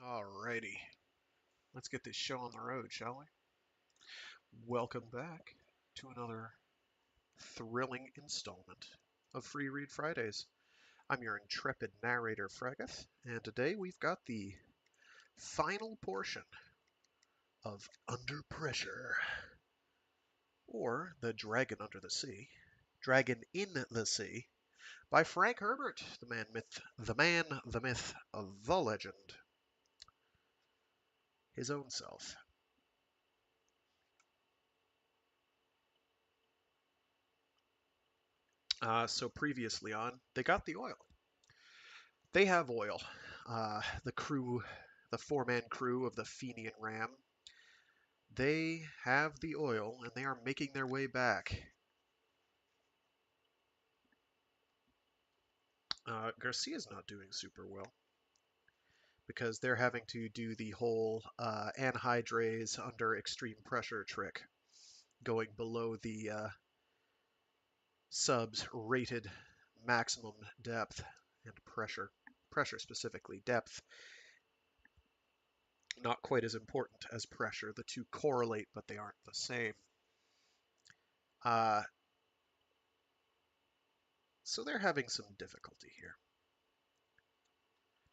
Alrighty, let's get this show on the road, shall we? Welcome back to another thrilling installment of Free Read Fridays. I'm your intrepid narrator, Fregath, and today we've got the final portion of Under Pressure, or The Dragon Under the Sea, Dragon in the Sea, by Frank Herbert, the myth, the legend, his own self. So previously on, they got the oil. They have oil. The crew, the four-man crew of the Fenian Ram, they have the oil and they are making their way back. Garcia's not doing super well because they're having to do the whole anhydrase under extreme pressure trick, going below the sub's rated maximum depth and pressure. Pressure specifically, depth not quite as important as pressure. The two correlate, but they aren't the same. Uh, so they're having some difficulty here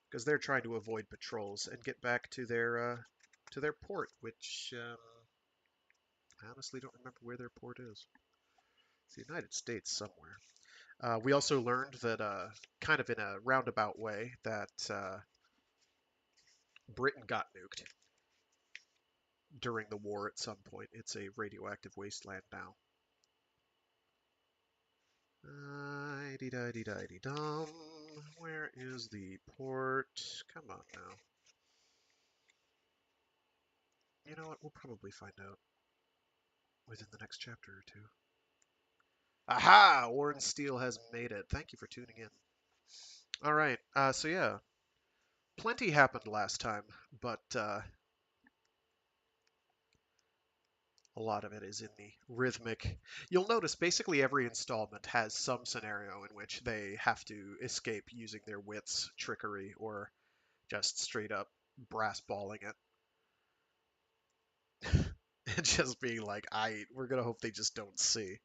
because they're trying to avoid patrols and get back to their port, which I honestly don't remember where their port is. It's the United States somewhere. We also learned that, kind of in a roundabout way, that Britain got nuked during the war at some point. It's a radioactive wasteland now. Dee-da-dee-da-dee-dum. Where is the port? Come on now. You know what? We'll probably find out within the next chapter or two. Aha! Warren Steele has made it. Thank you for tuning in. All right. So yeah, plenty happened last time, but a lot of it is in the rhythmic. You'll notice basically every installment has some scenario in which they have to escape using their wits, trickery, or just straight up brass balling it. And just being like, we're gonna hope they just don't see.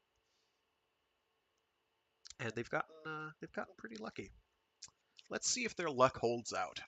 And they've gotten pretty lucky. Let's see if their luck holds out.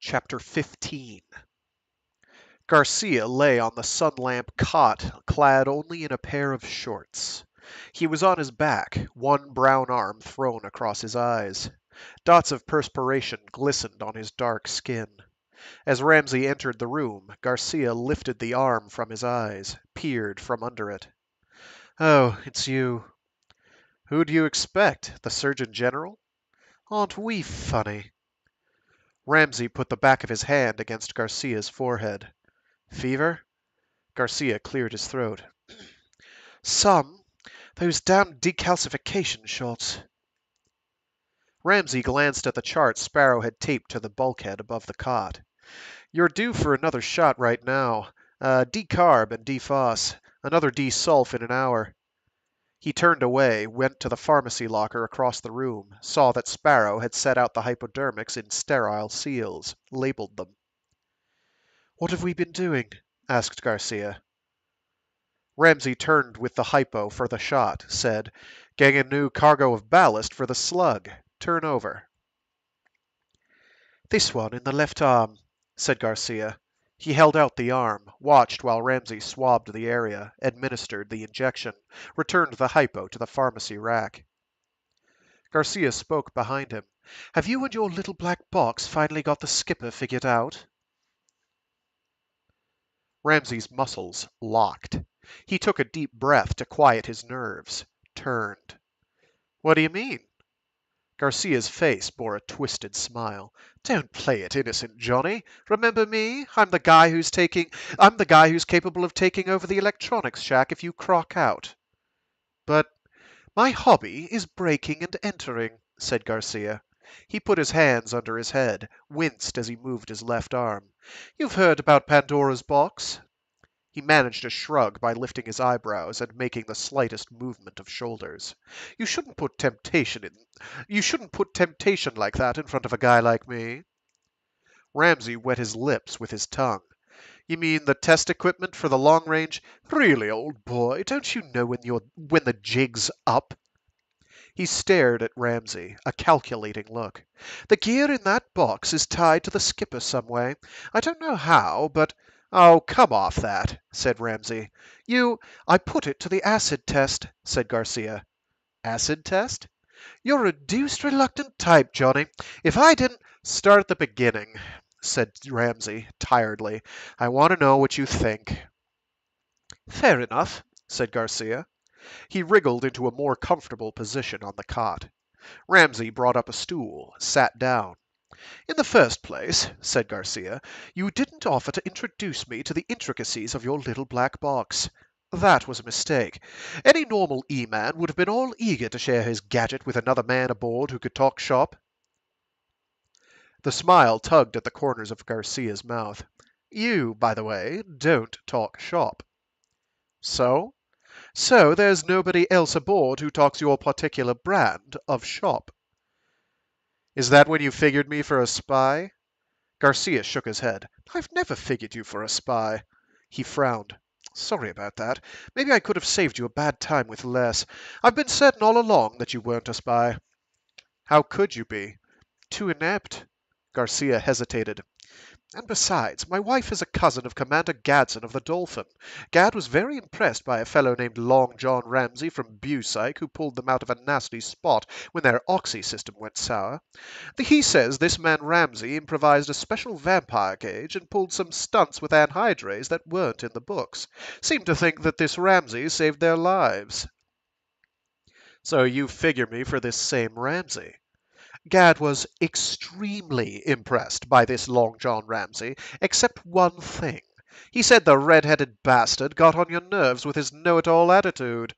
Chapter 15. Garcia lay on the sun-lamp cot, clad only in a pair of shorts. He was on his back, one brown arm thrown across his eyes. Dots of perspiration glistened on his dark skin. As Ramsay entered the room, Garcia lifted the arm from his eyes, peered from under it. "Oh, it's you." "Who'd you expect? The Surgeon General?" "Aren't we funny?" Ramsay put the back of his hand against Garcia's forehead. "Fever?" Garcia cleared his throat. "Some. Those damned decalcification shots." Ramsay glanced at the chart Sparrow had taped to the bulkhead above the cot. "You're due for another shot right now. Decarb and defos. Another desulf in an hour." He turned away, went to the pharmacy locker across the room, saw that Sparrow had set out the hypodermics in sterile seals, labeled them. "What have we been doing?" asked Garcia. Ramsay turned with the hypo for the shot, said, "Getting a new cargo of ballast for the slug. Turn over." "This one in the left arm," said Garcia. He held out the arm, watched while Ramsay swabbed the area, administered the injection, returned the hypo to the pharmacy rack. Garcia spoke behind him. "Have you and your little black box finally got the skipper figured out?" Ramsay's muscles locked. He took a deep breath to quiet his nerves, turned. "What do you mean?" Garcia's face bore a twisted smile. Don't play it innocent, Johnny. Remember me? I'm the guy who's capable of taking over the electronics shack if you crock out. But my hobby is breaking and entering, said Garcia. He put his hands under his head, winced as he moved his left arm. You've heard about Pandora's box? He managed a shrug by lifting his eyebrows and making the slightest movement of shoulders. You shouldn't put temptation in you shouldn't put temptation like that in front of a guy like me. Ramsey wet his lips with his tongue. You mean the test equipment for the long range? Really, old boy, don't you know when the jig's up? He stared at Ramsey, a calculating look. The gear in that box is tied to the skipper some way. I don't know how, but oh, come off that, said Ramsey. I put it to the acid test, said Garcia. Acid test? You're a deuced reluctant type, Johnny. If I didn't start at the beginning, said Ramsey tiredly. I want to know what you think. Fair enough, said Garcia. He wriggled into a more comfortable position on the cot. Ramsey brought up a stool, sat down. In the first place, said Garcia, you didn't offer to introduce me to the intricacies of your little black box. That was a mistake. Any normal E-man would have been all eager to share his gadget with another man aboard who could talk shop. The smile tugged at the corners of Garcia's mouth. You, by the way, don't talk shop. So? So there's nobody else aboard who talks your particular brand of shop. Is that when you figured me for a spy? Garcia shook his head. I've never figured you for a spy. He frowned. Sorry about that. Maybe I could have saved you a bad time with less. I've been certain all along that you weren't a spy. How could you be? Too inept. Garcia hesitated. And besides, my wife is a cousin of Commander Gadsden of the Dolphin. Gad was very impressed by a fellow named Long John Ramsey from Busyke who pulled them out of a nasty spot when their oxy system went sour. He says this man Ramsey improvised a special vampire cage and pulled some stunts with anhydrase that weren't in the books. Seemed to think that this Ramsey saved their lives. So you figure me for this same Ramsey. Gad was extremely impressed by this Long John Ramsey, except one thing. He said the red-headed bastard got on your nerves with his know-it-all attitude.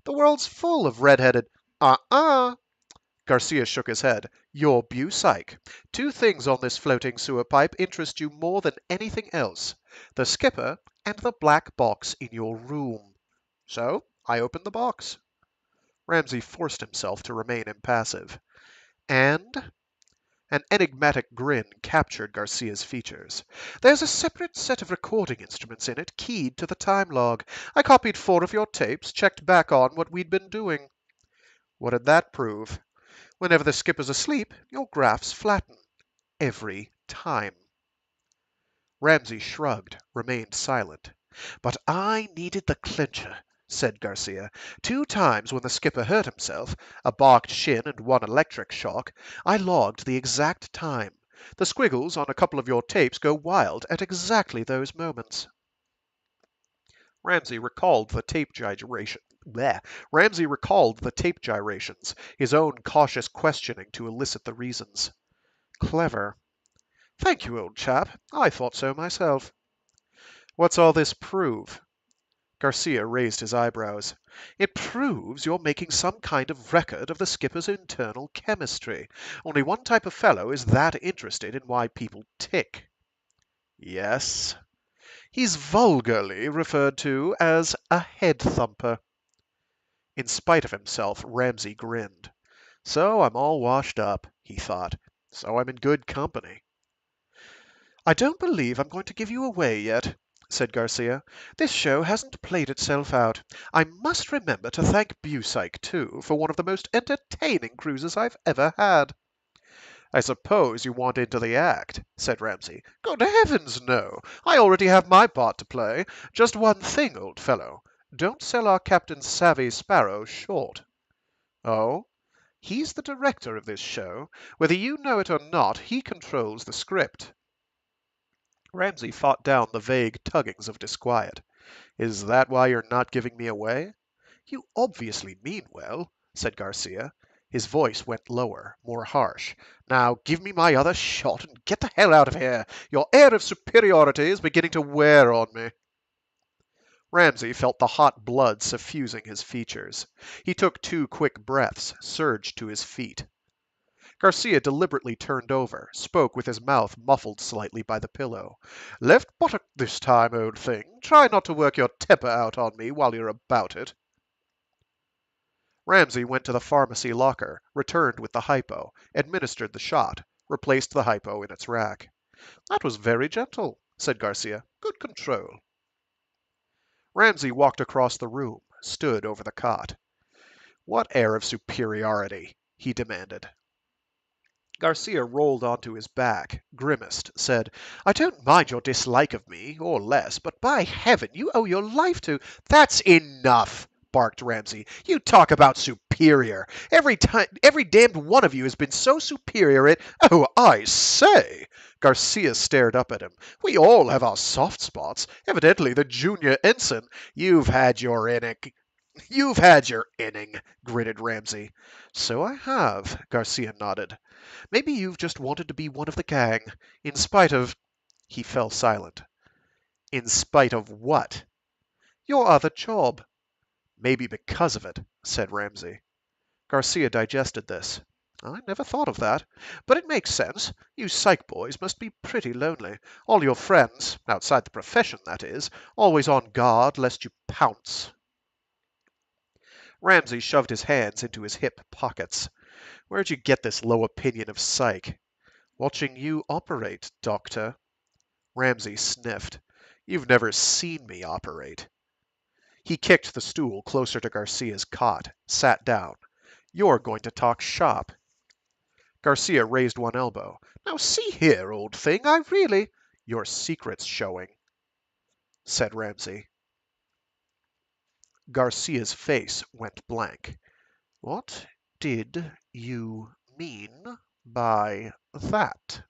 The world's full of red-headed... Garcia shook his head. You're Busyke. Two things on this floating sewer pipe interest you more than anything else. The skipper and the black box in your room. So, I opened the box. Ramsey forced himself to remain impassive. And? An enigmatic grin captured Garcia's features. There's a separate set of recording instruments in it, keyed to the time log. I copied 4 of your tapes, checked back on what we'd been doing. What did that prove? Whenever the skipper's asleep, your graphs flatten. Every time. Ramsey shrugged, remained silent. But I needed the clincher, said Garcia. 2 times when the skipper hurt himself, a barked shin and 1 electric shock, I logged the exact time. The squiggles on a couple of your tapes go wild at exactly those moments. Ramsey recalled the tape gyrations, his own cautious questioning to elicit the reasons. Clever. Thank you, old chap. I thought so myself. What's all this prove? Garcia raised his eyebrows. It proves you're making some kind of record of the skipper's internal chemistry. Only one type of fellow is that interested in why people tick. Yes. He's vulgarly referred to as a head thumper. In spite of himself, Ramsey grinned. So I'm all washed up, he thought. So I'm in good company. I don't believe I'm going to give you away yet, said Garcia. This show hasn't played itself out. I must remember to thank Busyke, too, for one of the most entertaining cruises I've ever had. I suppose you want into the act, said Ramsey. Good heavens, no. I already have my part to play. Just one thing, old fellow. Don't sell our Captain Savvy Sparrow short. Oh? He's the director of this show. Whether you know it or not, he controls the script. Ramsey fought down the vague tuggings of disquiet. Is that why you're not giving me away? You obviously mean well, said Garcia. His voice went lower, more harsh. Now give me my other shot and get the hell out of here. Your air of superiority is beginning to wear on me. Ramsay felt the hot blood suffusing his features. He took 2 quick breaths, surged to his feet. Garcia deliberately turned over, spoke with his mouth muffled slightly by the pillow. Left buttock this time, old thing. Try not to work your temper out on me while you're about it. Ramsay went to the pharmacy locker, returned with the hypo, administered the shot, replaced the hypo in its rack. That was very gentle, said Garcia. Good control. Ramsay walked across the room, stood over the cot. What air of superiority? He demanded. Garcia rolled onto his back, grimaced, said, I don't mind your dislike of me, or less, but by heaven, you owe your life to— That's enough, barked Ramsay. You talk about superior. Every damned one of you has been so superior it— Oh, I say! Garcia stared up at him. We all have our soft spots. Evidently the junior ensign— You've had your inning, gritted Ramsay. So I have, Garcia nodded. Maybe you've just wanted to be one of the gang, in spite of— He fell silent. In spite of what? Your other job. Maybe because of it, said Ramsay. Garcia digested this. I never thought of that. But it makes sense. You psych boys must be pretty lonely. All your friends, outside the profession, that is, always on guard lest you pounce. Ramsay shoved his hands into his hip pockets. Where'd you get this low opinion of psych? Watching you operate, Doctor. Ramsay sniffed. You've never seen me operate. He kicked the stool closer to Garcia's cot, sat down. You're going to talk shop. Garcia raised one elbow. Now see here, old thing, I really— Your secret's showing, said Ramsay. Garcia's face went blank. What did you mean by that?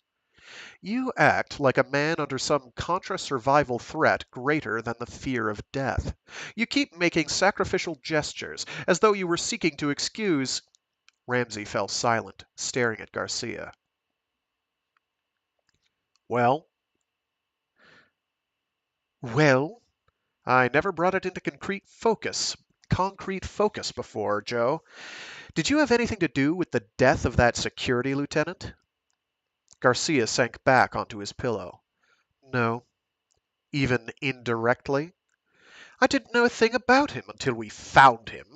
You act like a man under some contra-survival threat greater than the fear of death. You keep making sacrificial gestures, as though you were seeking to excuse— Ramsay fell silent, staring at Garcia. Well? Well? I never brought it into concrete focus before, Joe. Did you have anything to do with the death of that security lieutenant? Garcia sank back onto his pillow. No. Even indirectly? I didn't know a thing about him until we found him.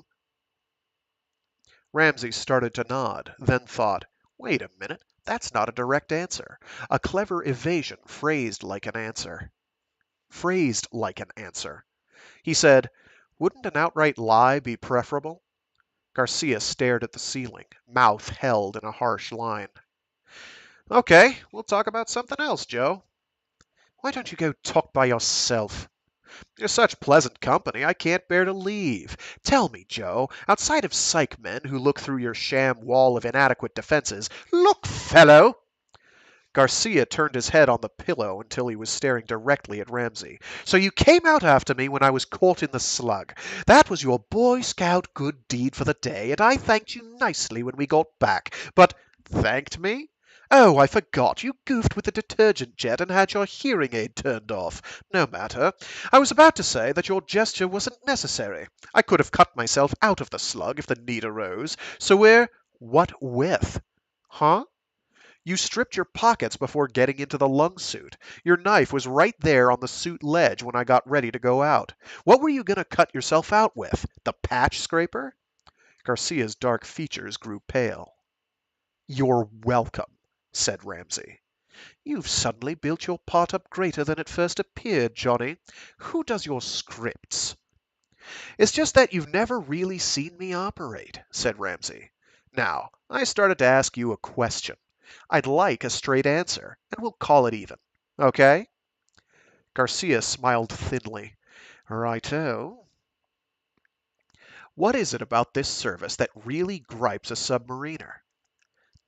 Ramsay started to nod, then thought, wait a minute, that's not a direct answer. A clever evasion phrased like an answer. He said, wouldn't an outright lie be preferable? Garcia stared at the ceiling, mouth held in a harsh line. Okay, we'll talk about something else, Joe. Why don't you go talk by yourself? You're such pleasant company, I can't bear to leave. Tell me, Joe, outside of psych men who look through your sham wall of inadequate defenses— Look, fellow! Garcia turned his head on the pillow until he was staring directly at Ramsay. So you came out after me when I was caught in the slug. That was your Boy Scout good deed for the day, and I thanked you nicely when we got back. But— Thanked me? Oh, I forgot. You goofed with the detergent jet and had your hearing aid turned off. No matter. I was about to say that your gesture wasn't necessary. I could have cut myself out of the slug if the need arose. So what with? Huh? You stripped your pockets before getting into the lung suit. Your knife was right there on the suit ledge when I got ready to go out. What were you going to cut yourself out with? The patch scraper? Garcia's dark features grew pale. You're welcome, said Ramsay. You've suddenly built your part up greater than it first appeared, Johnny. Who does your scripts? It's just that you've never really seen me operate, said Ramsay. Now, I started to ask you a question. I'd like a straight answer, and we'll call it even. Okay? Garcia smiled thinly. Righto. What is it about this service that really gripes a submariner?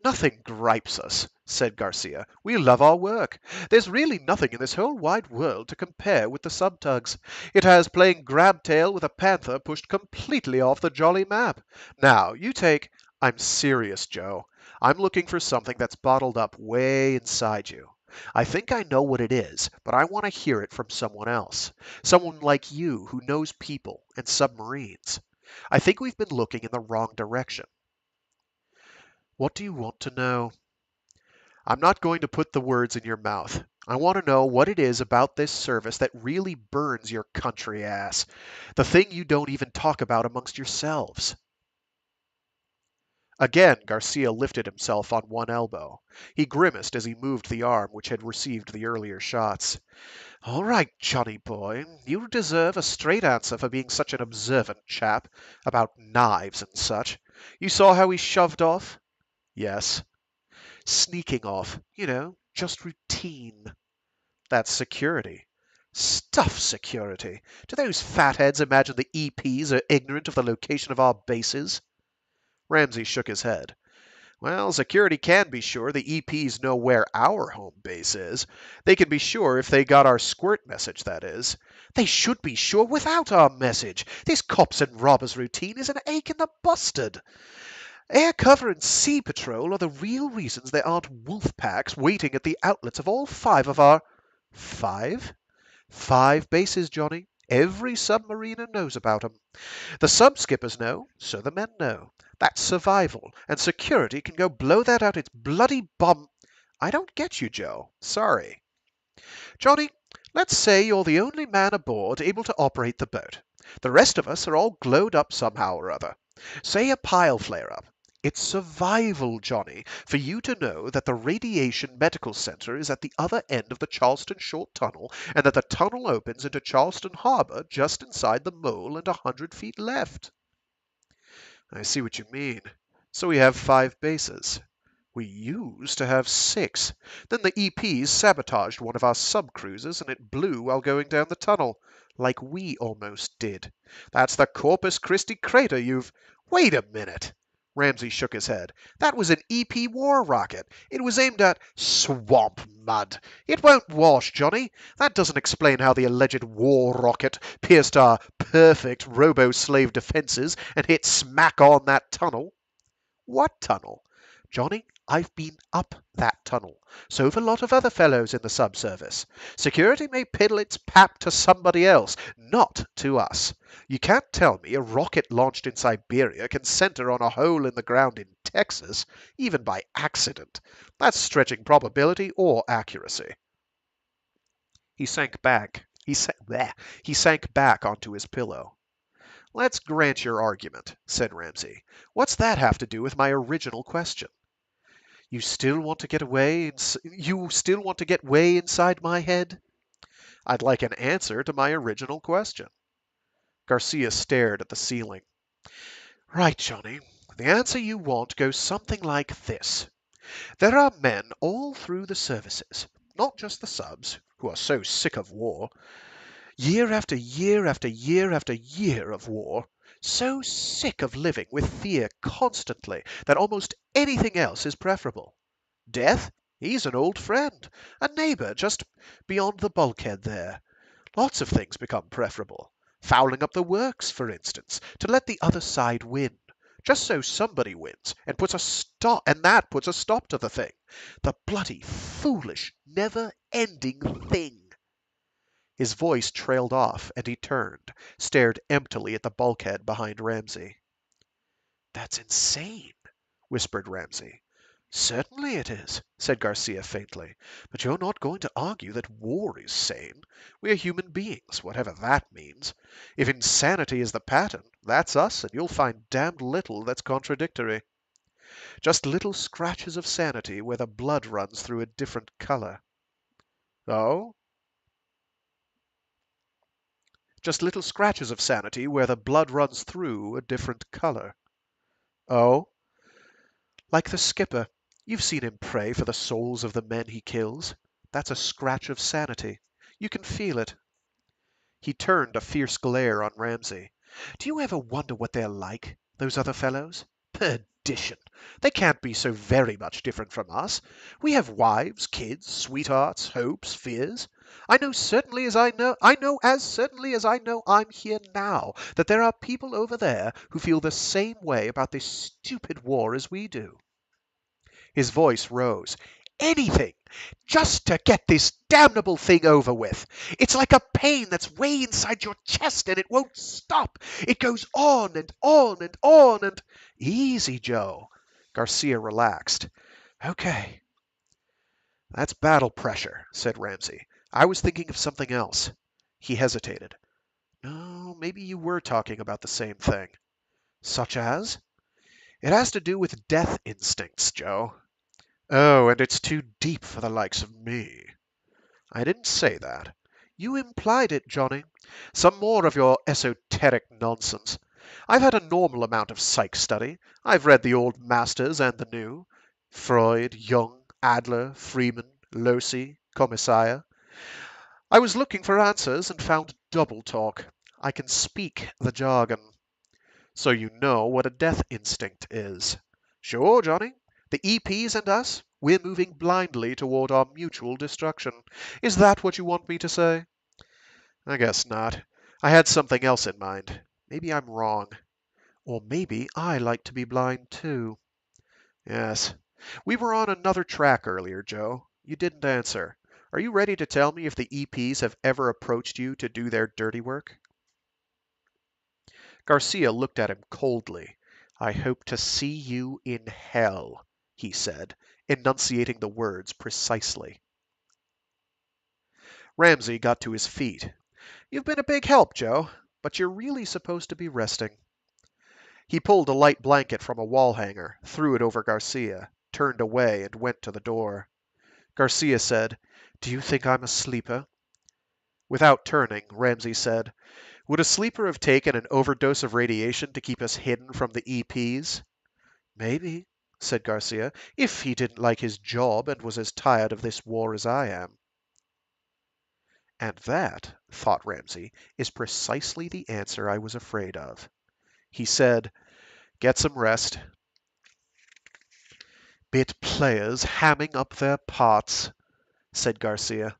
Nothing gripes us, said Garcia. We love our work. There's really nothing in this whole wide world to compare with the subtugs. It has playing grab tail with a panther pushed completely off the jolly map. Now, you take— I'm serious, Joe. I'm looking for something that's bottled up way inside you. I think I know what it is, but I want to hear it from someone else. Someone like you who knows people and submarines. I think we've been looking in the wrong direction. What do you want to know? I'm not going to put the words in your mouth. I want to know what it is about this service that really burns your country ass. The thing you don't even talk about amongst yourselves. Again Garcia lifted himself on one elbow. He grimaced as he moved the arm which had received the earlier shots. All right, Johnny boy, you deserve a straight answer for being such an observant chap about knives and such. You saw how he shoved off? Yes. Sneaking off, just routine. That's security. Stuff security. Do those fatheads imagine the EPs are ignorant of the location of our bases? Ramsey shook his head. Well, security can be sure the EPs know where our home base is. They can be sure if they got our squirt message, that is. They should be sure without our message. This cops and robbers routine is an ache in the bustard. Air cover and sea patrol are the real reasons there aren't wolf packs waiting at the outlets of all 5 of our... 5? 5 bases, Johnny. Every submariner knows about 'em. The sub-skippers know, so the men know. That's survival, and security can go blow that out its bloody bomb. I don't get you, Joe. Sorry. Johnny, let's say you're the only man aboard able to operate the boat. The rest of us are all glowed up somehow or other. Say a pile flare-up. It's survival, Johnny, for you to know that the Radiation Medical Center is at the other end of the Charleston Short Tunnel, and that the tunnel opens into Charleston Harbor just inside the mole and 100 feet left. I see what you mean. So we have 5 bases. We used to have 6. Then the EPs sabotaged one of our sub-cruisers and it blew while going down the tunnel, like we almost did. That's the Corpus Christi crater you've... Wait a minute! Ramsey shook his head. That was an EP war rocket. It was aimed at... Swamp mud! It won't wash, Johnny. That doesn't explain how the alleged war rocket pierced our perfect robo-slave defenses and hit smack on that tunnel. What tunnel? Johnny, I've been up that tunnel. So have a lot of other fellows in the subservice. Security may piddle its pap to somebody else, not to us. You can't tell me a rocket launched in Siberia can center on a hole in the ground in Texas, even by accident. That's stretching probability or accuracy. He sank back. He sank back onto his pillow. Let's grant your argument, said Ramsey. What's that have to do with my original question? You still want to get way inside my head? I'd like an answer to my original question. Garcia stared at the ceiling. Right, Johnny. The answer you want goes something like this. There are men all through the services, not just the subs, who are so sick of war. Year after year after year after year of war, so sick of living with fear constantly that almost anything else is preferable. Death? He's an old friend, a neighbor just beyond the bulkhead there. Lots of things become preferable. Fouling up the works, for instance, to let the other side win. Just so somebody wins and that puts a stop to the thing. The bloody, foolish, never-ending thing. His voice trailed off, and he turned, stared emptily at the bulkhead behind Ramsey. That's insane, whispered Ramsey. Certainly it is, said Garcia faintly. But you're not going to argue that war is sane. We are human beings, whatever that means. If insanity is the pattern, that's us, and you'll find damned little that's contradictory. Just little scratches of sanity where the blood runs through a different color. Oh? Just little scratches of sanity where the blood runs through a different color. Oh? Like the skipper. You've seen him pray for the souls of the men he kills. That's a scratch of sanity. You can feel it. He turned a fierce glare on Ramsey. Do you ever wonder what they're like, those other fellows? Perdition! They can't be so very much different from us. We have wives, kids, sweethearts, hopes, fears. I know as certainly as I know I'm here now, that there are people over there who feel the same way about this stupid war as we do." His voice rose. "Anything, just to get this damnable thing over with. It's like a pain that's way inside your chest and it won't stop. It goes on and on and on and—" "Easy, Joe." Garcia relaxed. "Okay." "That's battle pressure," said Ramsey. "I was thinking of something else." He hesitated. "No, maybe you were talking about the same thing." "Such as?" "It has to do with death instincts, Joe." "Oh, and it's too deep for the likes of me." "I didn't say that." "You implied it, Johnny. Some more of your esoteric nonsense. I've had a normal amount of psych study. I've read the old masters and the new. Freud, Jung, Adler, Freeman, Locy, Commissaire. I was looking for answers and found double talk. I can speak the jargon." "So you know what a death instinct is?" "Sure, Johnny. The EPs and us, we're moving blindly toward our mutual destruction. Is that what you want me to say?" "I guess not. I had something else in mind. Maybe I'm wrong. Or maybe I like to be blind too." "Yes. We were on another track earlier, Joe. You didn't answer. Are you ready to tell me if the EPs have ever approached you to do their dirty work?" Garcia looked at him coldly. "I hope to see you in hell," he said, enunciating the words precisely. Ramsey got to his feet. "You've been a big help, Joe, but you're really supposed to be resting." He pulled a light blanket from a wall hanger, threw it over Garcia, turned away, and went to the door. Garcia said, "Do you think I'm a sleeper?" Without turning, Ramsey said, "Would a sleeper have taken an overdose of radiation to keep us hidden from the EPs?" "Maybe," said Garcia, "if he didn't like his job and was as tired of this war as I am." And that, thought Ramsey, is precisely the answer I was afraid of. He said, "Get some rest." "Bit players hamming up their parts," said Garcia.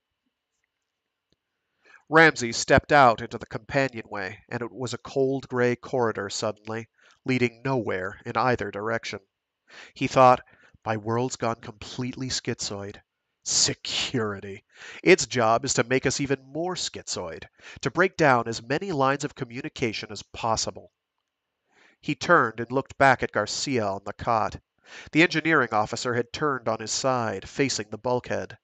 Ramsey stepped out into the companionway, and it was a cold gray corridor suddenly, leading nowhere in either direction. He thought, "My world's gone completely schizoid. Security. Its job is to make us even more schizoid, to break down as many lines of communication as possible." He turned and looked back at Garcia on the cot. The engineering officer had turned on his side, facing the bulkhead.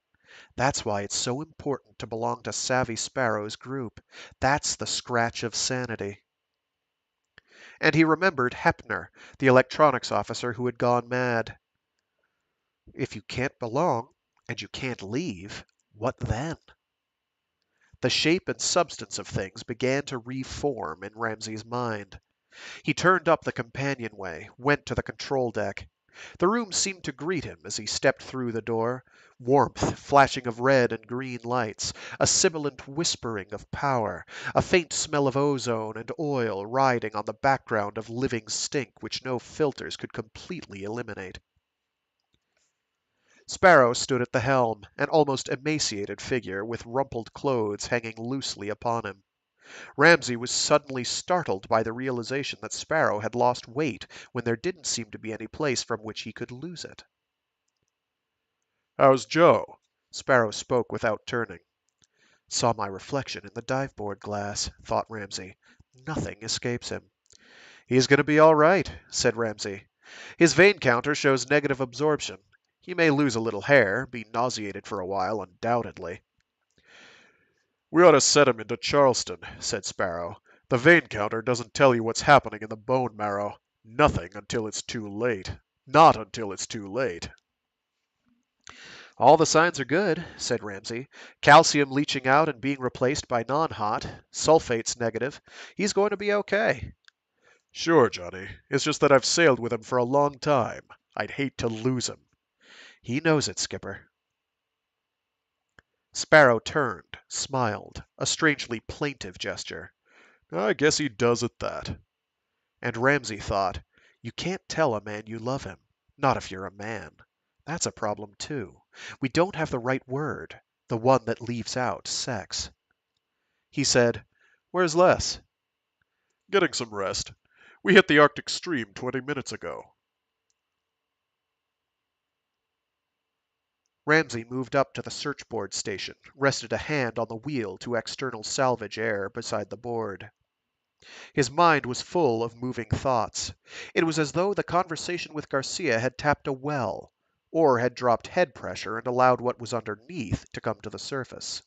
"That's why it's so important to belong to Savvy Sparrow's group. That's the scratch of sanity." And he remembered Hepner, the electronics officer who had gone mad. If you can't belong, and you can't leave, what then? The shape and substance of things began to reform in Ramsey's mind. He turned up the companionway, went to the control deck. The room seemed to greet him as he stepped through the door. Warmth, flashing of red and green lights, a sibilant whispering of power, a faint smell of ozone and oil riding on the background of living stink which no filters could completely eliminate. Sparrow stood at the helm, an almost emaciated figure with rumpled clothes hanging loosely upon him. Ramsey was suddenly startled by the realization that Sparrow had lost weight when there didn't seem to be any place from which he could lose it. "How's Joe?" Sparrow spoke without turning. "Saw my reflection in the diveboard glass," thought Ramsey. Nothing escapes him. "He's going to be all right," said Ramsey. "His vein counter shows negative absorption. He may lose a little hair, be nauseated for a while, undoubtedly." "We ought to set him into Charleston," said Sparrow. "The vein counter doesn't tell you what's happening in the bone marrow. Nothing until it's too late. Not until it's too late." "All the signs are good," said Ramsey. "Calcium leaching out and being replaced by non-hot. Sulfate's negative. He's going to be okay." "Sure, Johnny. It's just that I've sailed with him for a long time. I'd hate to lose him." "He knows it, Skipper." Sparrow turned, smiled, a strangely plaintive gesture. "I guess he does at that." And Ramsey thought, "You can't tell a man you love him. Not if you're a man. That's a problem, too. We don't have the right word. the one that leaves out sex. He said, "Where's Les?" "Getting some rest. We hit the Arctic Stream 20 minutes ago." Ramsey moved up to the searchboard station, rested a hand on the wheel to external salvage air beside the board. His mind was full of moving thoughts. It was as though the conversation with Garcia had tapped a well, or had dropped head pressure and allowed what was underneath to come to the surface.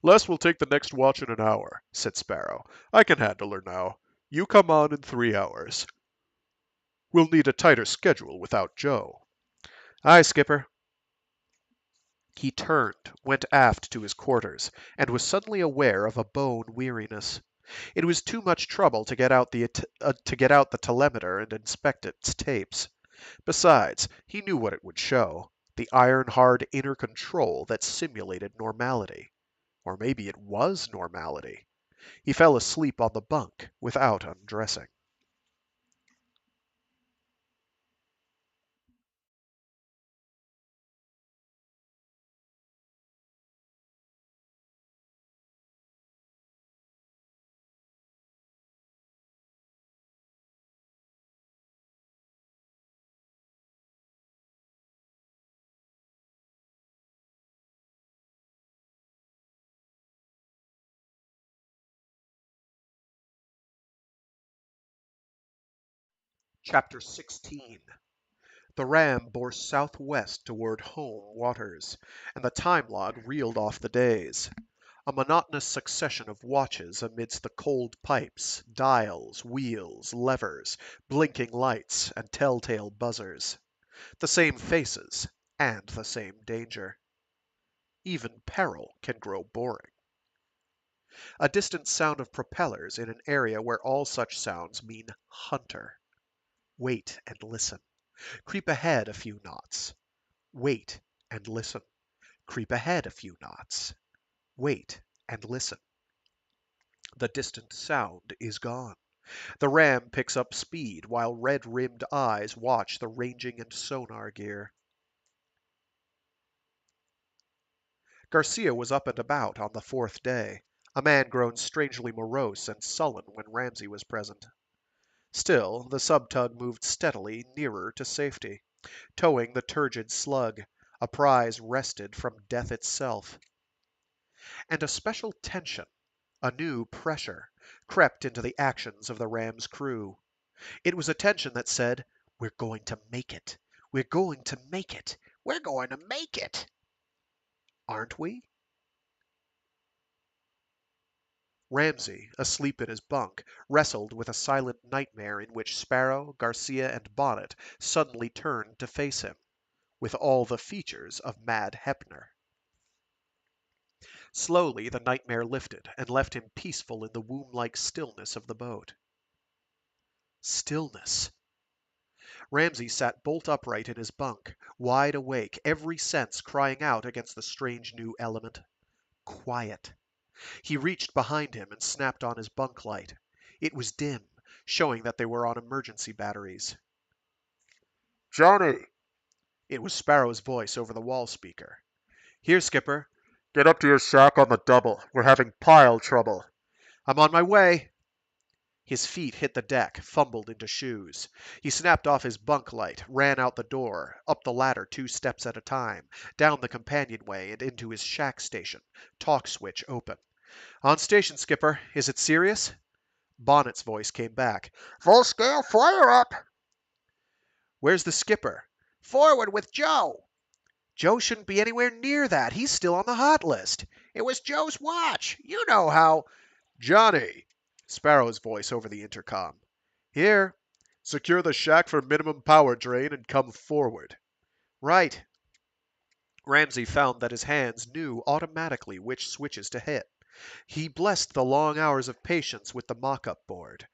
"Les will take the next watch in an hour," said Sparrow. "I can handle her now. You come on in 3 hours. We'll need a tighter schedule without Joe." "Aye, Skipper." He turned, went aft to his quarters, and was suddenly aware of a bone weariness. It was too much trouble to get out the telemeter and inspect its tapes. Besides, he knew what it would show, the iron-hard inner control that simulated normality. Or maybe it was normality. He fell asleep on the bunk without undressing. Chapter 16. The ram bore southwest toward home waters, and the time log reeled off the days. A monotonous succession of watches amidst the cold pipes, dials, wheels, levers, blinking lights, and telltale buzzers. The same faces, and the same danger. Even peril can grow boring. A distant sound of propellers in an area where all such sounds mean hunter. Wait and listen. Creep ahead a few knots. Wait and listen. Creep ahead a few knots. Wait and listen. The distant sound is gone. The ram picks up speed while red-rimmed eyes watch the ranging and sonar gear. Garcia was up and about on the fourth day, a man grown strangely morose and sullen when Ramsey was present. Still, the sub-tug moved steadily nearer to safety, towing the turgid slug, a prize wrested from death itself. And a special tension, a new pressure, crept into the actions of the ram's crew. It was a tension that said, "We're going to make it. We're going to make it. We're going to make it." Aren't we? Ramsey, asleep in his bunk, wrestled with a silent nightmare in which Sparrow, Garcia, and Bonnet suddenly turned to face him, with all the features of Mad Hepner. Slowly the nightmare lifted and left him peaceful in the womb-like stillness of the boat. Stillness. Ramsey sat bolt upright in his bunk, wide awake, every sense crying out against the strange new element. Quiet. He reached behind him and snapped on his bunk light. It was dim, showing that they were on emergency batteries. "Johnny!" It was Sparrow's voice over the wall speaker. "Here, Skipper." "Get up to your shack on the double. We're having pile trouble." "I'm on my way." His feet hit the deck, fumbled into shoes. He snapped off his bunk light, ran out the door, up the ladder 2 steps at a time, down the companionway and into his shack station, talk switch open. "On station, Skipper. Is it serious?" Bonnet's voice came back. "Full scale fire up." "Where's the skipper?" "Forward with Joe." "Joe shouldn't be anywhere near that. He's still on the hot list." "It was Joe's watch. You know how—" "Johnny!" Sparrow's voice over the intercom. "Here." "Secure the shack for minimum power drain and come forward." "Right." Ramsey found that his hands knew automatically which switches to hit. He blessed the long hours of patience with the mock-up board.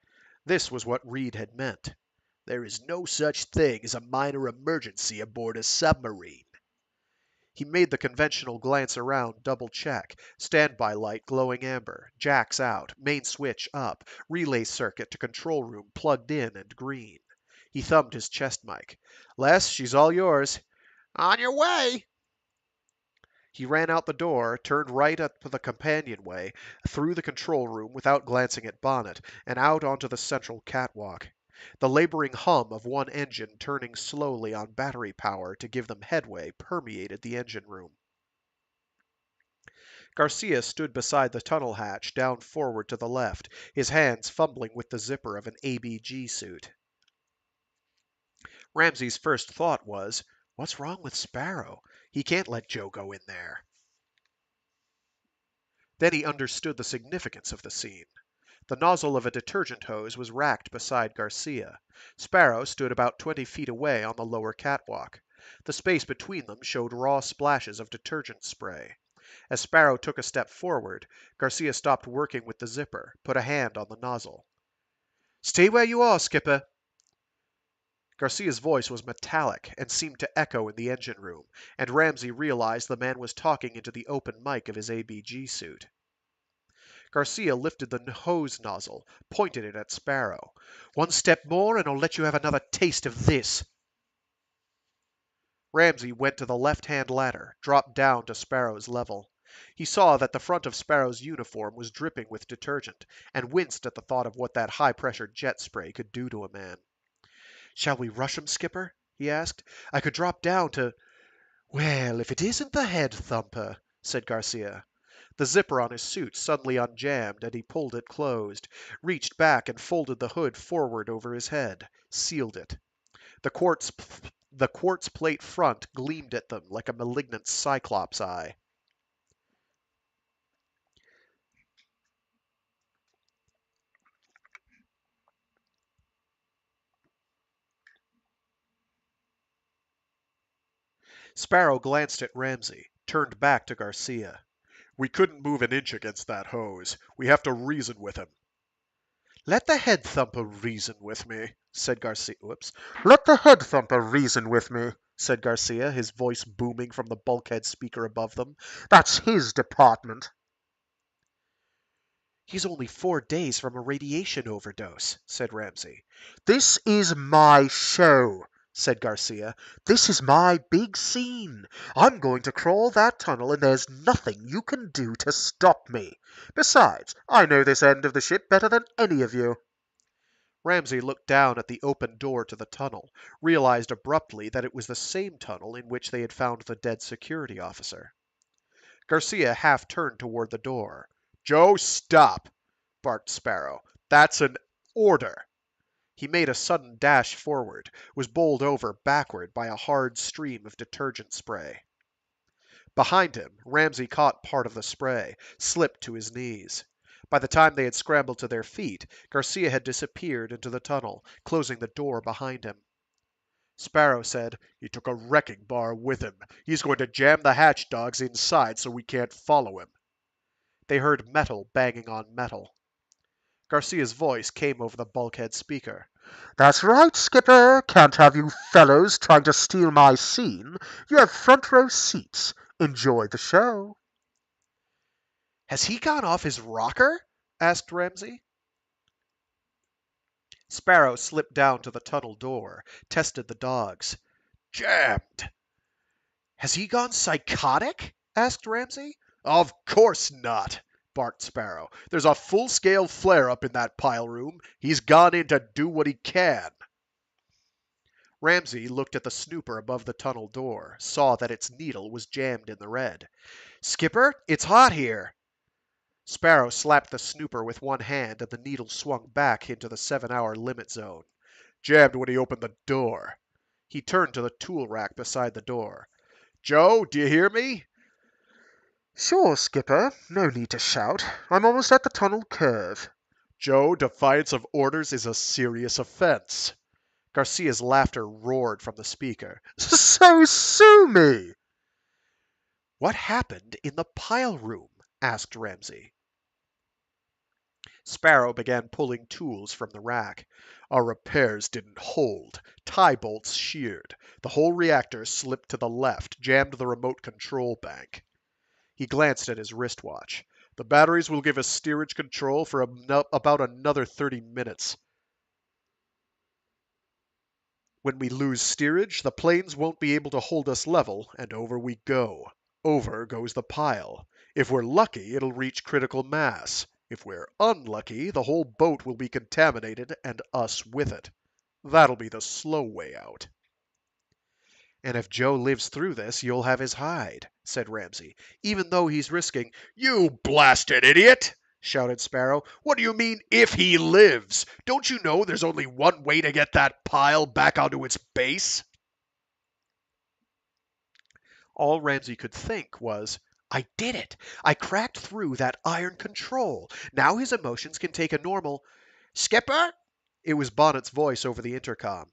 This was what Reed had meant. "There is no such thing as a minor emergency aboard a submarine." He made the conventional glance around, double-check. Standby light glowing amber. Jacks out. Main switch up. Relay circuit to control room plugged in and green. He thumbed his chest mic. "Les, she's all yours." "On your way." He ran out the door, turned right up the companionway, through the control room without glancing at Bonnet, and out onto the central catwalk. The laboring hum of one engine turning slowly on battery power to give them headway permeated the engine room. Garcia stood beside the tunnel hatch, down forward to the left, his hands fumbling with the zipper of an ABG suit. Ramsey's first thought was, "What's wrong with Sparrow? He can't let Joe go in there." Then he understood the significance of the scene. The nozzle of a detergent hose was racked beside Garcia. Sparrow stood about 20 feet away on the lower catwalk. The space between them showed raw splashes of detergent spray. As Sparrow took a step forward, Garcia stopped working with the zipper, put a hand on the nozzle. "Stay where you are, Skipper." Garcia's voice was metallic and seemed to echo in the engine room, and Ramsey realized the man was talking into the open mic of his ABG suit. Garcia lifted the hose nozzle, pointed it at Sparrow. "One step more and I'll let you have another taste of this." Ramsey went to the left-hand ladder, dropped down to Sparrow's level. He saw that the front of Sparrow's uniform was dripping with detergent, and winced at the thought of what that high-pressure jet spray could do to a man. "Shall we rush 'em, Skipper?" he asked. "I could drop down to—" "Well, if it isn't the head thumper," said Garcia. The zipper on his suit suddenly unjammed, and he pulled it closed, reached back and folded the hood forward over his head, sealed it. The quartz plate front gleamed at them like a malignant cyclops eye. Sparrow glanced at Ramsey, turned back to Garcia. "We couldn't move an inch against that hose. We have to reason with him." "Let the head thumper reason with me," said Garcia. "Let the head thumper reason with me," said Garcia, his voice booming from the bulkhead speaker above them. "That's his department." "He's only 4 days from a radiation overdose," said Ramsey. "This is my show," said Garcia. "This is my big scene. I'm going to crawl that tunnel, and there's nothing you can do to stop me. Besides, I know this end of the ship better than any of you." Ramsey looked down at the open door to the tunnel, realized abruptly that it was the same tunnel in which they had found the dead security officer. Garcia half turned toward the door. "Joe, stop!" barked Sparrow. "That's an order." He made a sudden dash forward, was bowled over backward by a hard stream of detergent spray. Behind him, Ramsey caught part of the spray, slipped to his knees. By the time they had scrambled to their feet, Garcia had disappeared into the tunnel, closing the door behind him. Sparrow said, "He took a wrecking bar with him. He's going to jam the hatch dogs inside so we can't follow him." They heard metal banging on metal. Garcia's voice came over the bulkhead speaker. "That's right, Skipper. Can't have you fellows trying to steal my scene. You have front row seats. Enjoy the show." "Has he gone off his rocker?" asked Ramsey. Sparrow slipped down to the tunnel door, tested the dogs. "Jammed." "Has he gone psychotic?" asked Ramsey. "Of course not," barked Sparrow. "There's a full-scale flare-up in that pile room. He's gone in to do what he can." Ramsey looked at the snooper above the tunnel door, saw that its needle was jammed in the red. "Skipper, it's hot here." Sparrow slapped the snooper with one hand, and the needle swung back into the 7-hour limit zone. "Jammed when he opened the door." He turned to the tool rack beside the door. "Joe, do you hear me?" "Sure, Skipper. No need to shout. I'm almost at the tunnel curve." "Joe, defiance of orders is a serious offense." Garcia's laughter roared from the speaker. "So sue me!" "What happened in the pile room?" asked Ramsey. Sparrow began pulling tools from the rack. "Our repairs didn't hold. Tie bolts sheared. The whole reactor slipped to the left, jammed the remote control bank." He glanced at his wristwatch. "The batteries will give us steerage control for about another 30 minutes. When we lose steerage, the planes won't be able to hold us level, and over we go." Over goes the pile. If we're lucky, it'll reach critical mass. If we're unlucky, the whole boat will be contaminated and us with it. That'll be the slow way out. And if Joe lives through this, you'll have his hide, said Ramsay, even though he's risking. You blasted idiot! Shouted Sparrow. What do you mean, if he lives? Don't you know there's only one way to get that pile back onto its base? All Ramsay could think was, I did it! I cracked through that iron control. Now his emotions can take a normal. Skipper? It was Bonnet's voice over the intercom.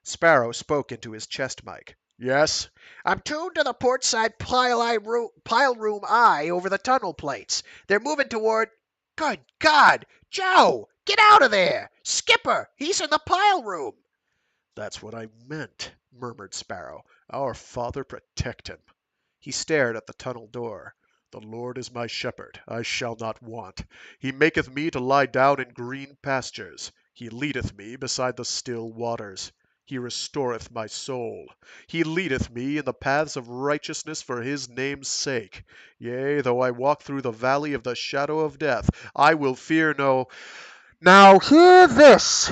Sparrow spoke into his chest mic. Yes? I'm tuned to the port side pile room I over the tunnel plates. They're moving toward. Good God! Joe! Get out of there! Skipper! He's in the pile room! That's what I meant, murmured Sparrow. Our Father protect him. He stared at the tunnel door. The Lord is my shepherd, I shall not want. He maketh me to lie down in green pastures. He leadeth me beside the still waters. He restoreth my soul. He leadeth me in the paths of righteousness for his name's sake. Yea, though I walk through the valley of the shadow of death, I will fear no. Now hear this!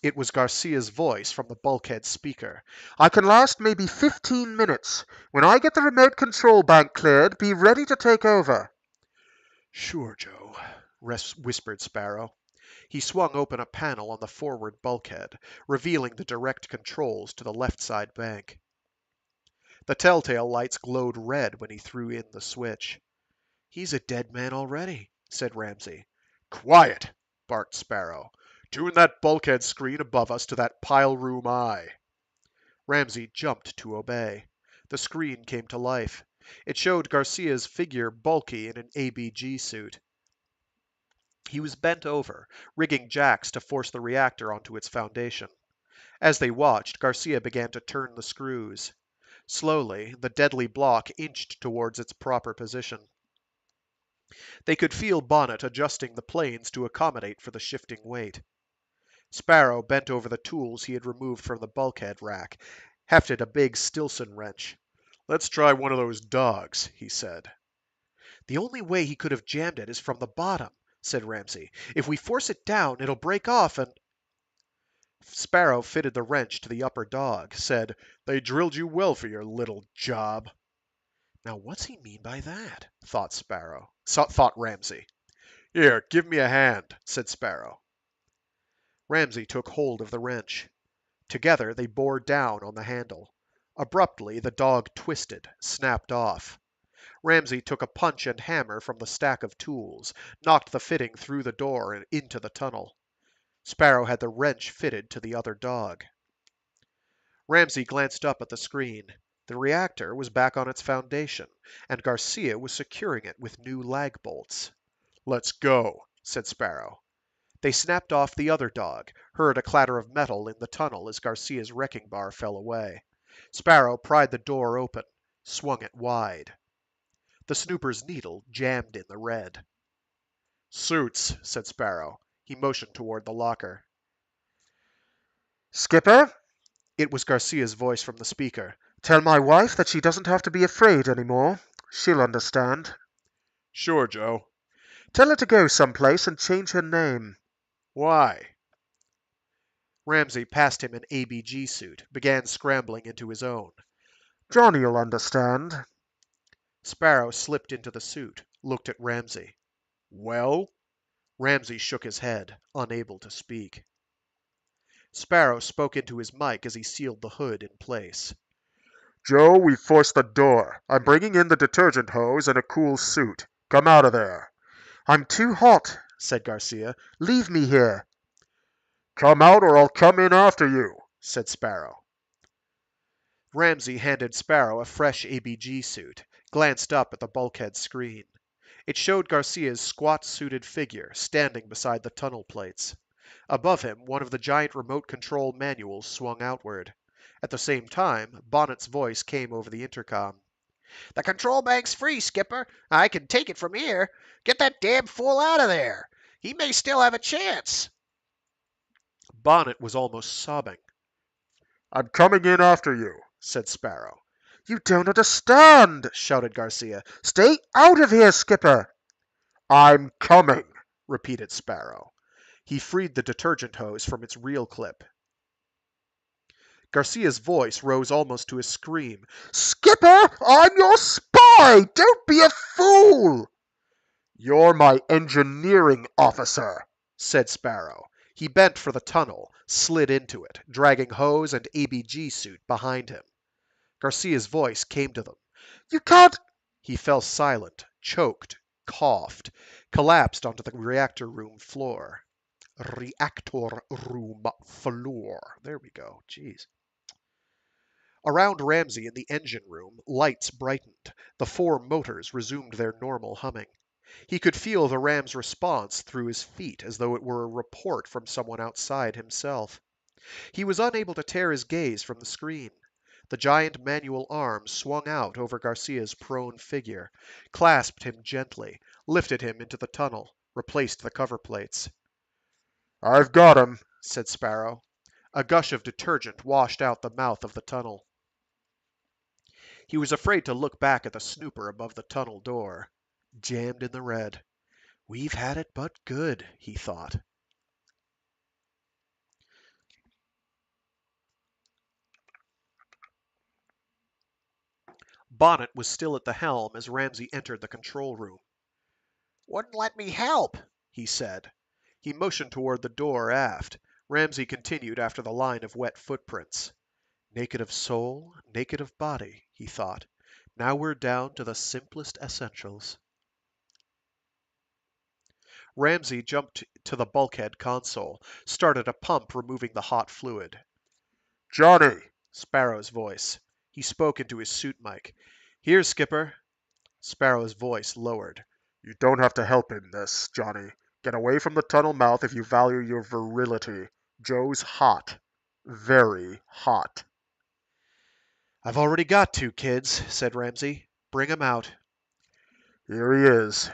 It was Garcia's voice from the bulkhead speaker. I can last maybe 15 minutes. When I get the remote control bank cleared, be ready to take over. Sure, Joe, whispered Sparrow. He swung open a panel on the forward bulkhead, revealing the direct controls to the left side bank. The telltale lights glowed red when he threw in the switch. He's a dead man already, said Ramsay. Quiet, barked Sparrow. Tune that bulkhead screen above us to that pile room eye. Ramsay jumped to obey. The screen came to life. It showed Garcia's figure bulky in an ABG suit. He was bent over, rigging jacks to force the reactor onto its foundation. As they watched, Garcia began to turn the screws. Slowly, the deadly block inched towards its proper position. They could feel Bonnet adjusting the planes to accommodate for the shifting weight. Sparrow bent over the tools he had removed from the bulkhead rack, hefted a big Stilson wrench. Let's try one of those dogs, he said. The only way he could have jammed it is from the bottom, said Ramsay. If we force it down, it'll break off and... Sparrow fitted the wrench to the upper dog, said, They drilled you well for your little job. Now what's he mean by that? Thought Ramsay. Here, give me a hand, said Sparrow. Ramsay took hold of the wrench. Together they bore down on the handle. Abruptly the dog twisted, snapped off. Ramsay took a punch and hammer from the stack of tools, knocked the fitting through the door and into the tunnel. Sparrow had the wrench fitted to the other dog. Ramsay glanced up at the screen. The reactor was back on its foundation, and Garcia was securing it with new lag bolts. Let's go, said Sparrow. They snapped off the other dog, heard a clatter of metal in the tunnel as Garcia's wrecking bar fell away. Sparrow pried the door open, swung it wide. The snooper's needle jammed in the red. Suits, said Sparrow. He motioned toward the locker. Skipper? It was Garcia's voice from the speaker. Tell my wife that she doesn't have to be afraid anymore. She'll understand. Sure, Joe. Tell her to go someplace and change her name. Why? Ramsay passed him an ABG suit, began scrambling into his own. Johnny'll understand. Sparrow slipped into the suit, looked at Ramsay. Well? Ramsay shook his head, unable to speak. Sparrow spoke into his mic as he sealed the hood in place. Joe, we've forced the door. I'm bringing in the detergent hose and a cool suit. Come out of there. I'm too hot, said Garcia. Leave me here. Come out or I'll come in after you, said Sparrow. Ramsay handed Sparrow a fresh ABG suit, glanced up at the bulkhead screen. It showed Garcia's squat-suited figure standing beside the tunnel plates. Above him, one of the giant remote control manuals swung outward. At the same time, Bonnet's voice came over the intercom. The control bank's free, Skipper. I can take it from here. Get that damn fool out of there. He may still have a chance. Bonnet was almost sobbing. I'm coming in after you, said Sparrow. You don't understand, shouted Garcia. Stay out of here, Skipper. I'm coming, repeated Sparrow. He freed the detergent hose from its reel clip. Garcia's voice rose almost to a scream. Skipper, I'm your spy! Don't be a fool! You're my engineering officer, said Sparrow. He bent for the tunnel, slid into it, dragging hose and ABG suit behind him. Garcia's voice came to them. You can't. He fell silent, choked, coughed, collapsed onto the reactor room floor. Reactor room floor. There we go. Jeez. Around Ramsey in the engine room, lights brightened. The four motors resumed their normal humming. He could feel the ram's response through his feet as though it were a report from someone outside himself. He was unable to tear his gaze from the screen. The giant manual arm swung out over Garcia's prone figure, clasped him gently, lifted him into the tunnel, replaced the cover plates. I've got him, said Sparrow. A gush of detergent washed out the mouth of the tunnel. He was afraid to look back at the snooper above the tunnel door. Jammed in the red. We've had it but good, he thought. Bonnet was still at the helm as Ramsey entered the control room. Wouldn't let me help, he said. He motioned toward the door aft. Ramsey continued after the line of wet footprints. Naked of soul, naked of body, he thought. Now we're down to the simplest essentials. Ramsey jumped to the bulkhead console, started a pump removing the hot fluid. Johnny, Sparrow's voice. He spoke into his suit mic. Here, Skipper. Sparrow's voice lowered. You don't have to help in this, Johnny. Get away from the tunnel mouth if you value your virility. Joe's hot. Very hot. I've already got 2 kids, said Ramsey. Bring 'em out. Here he is.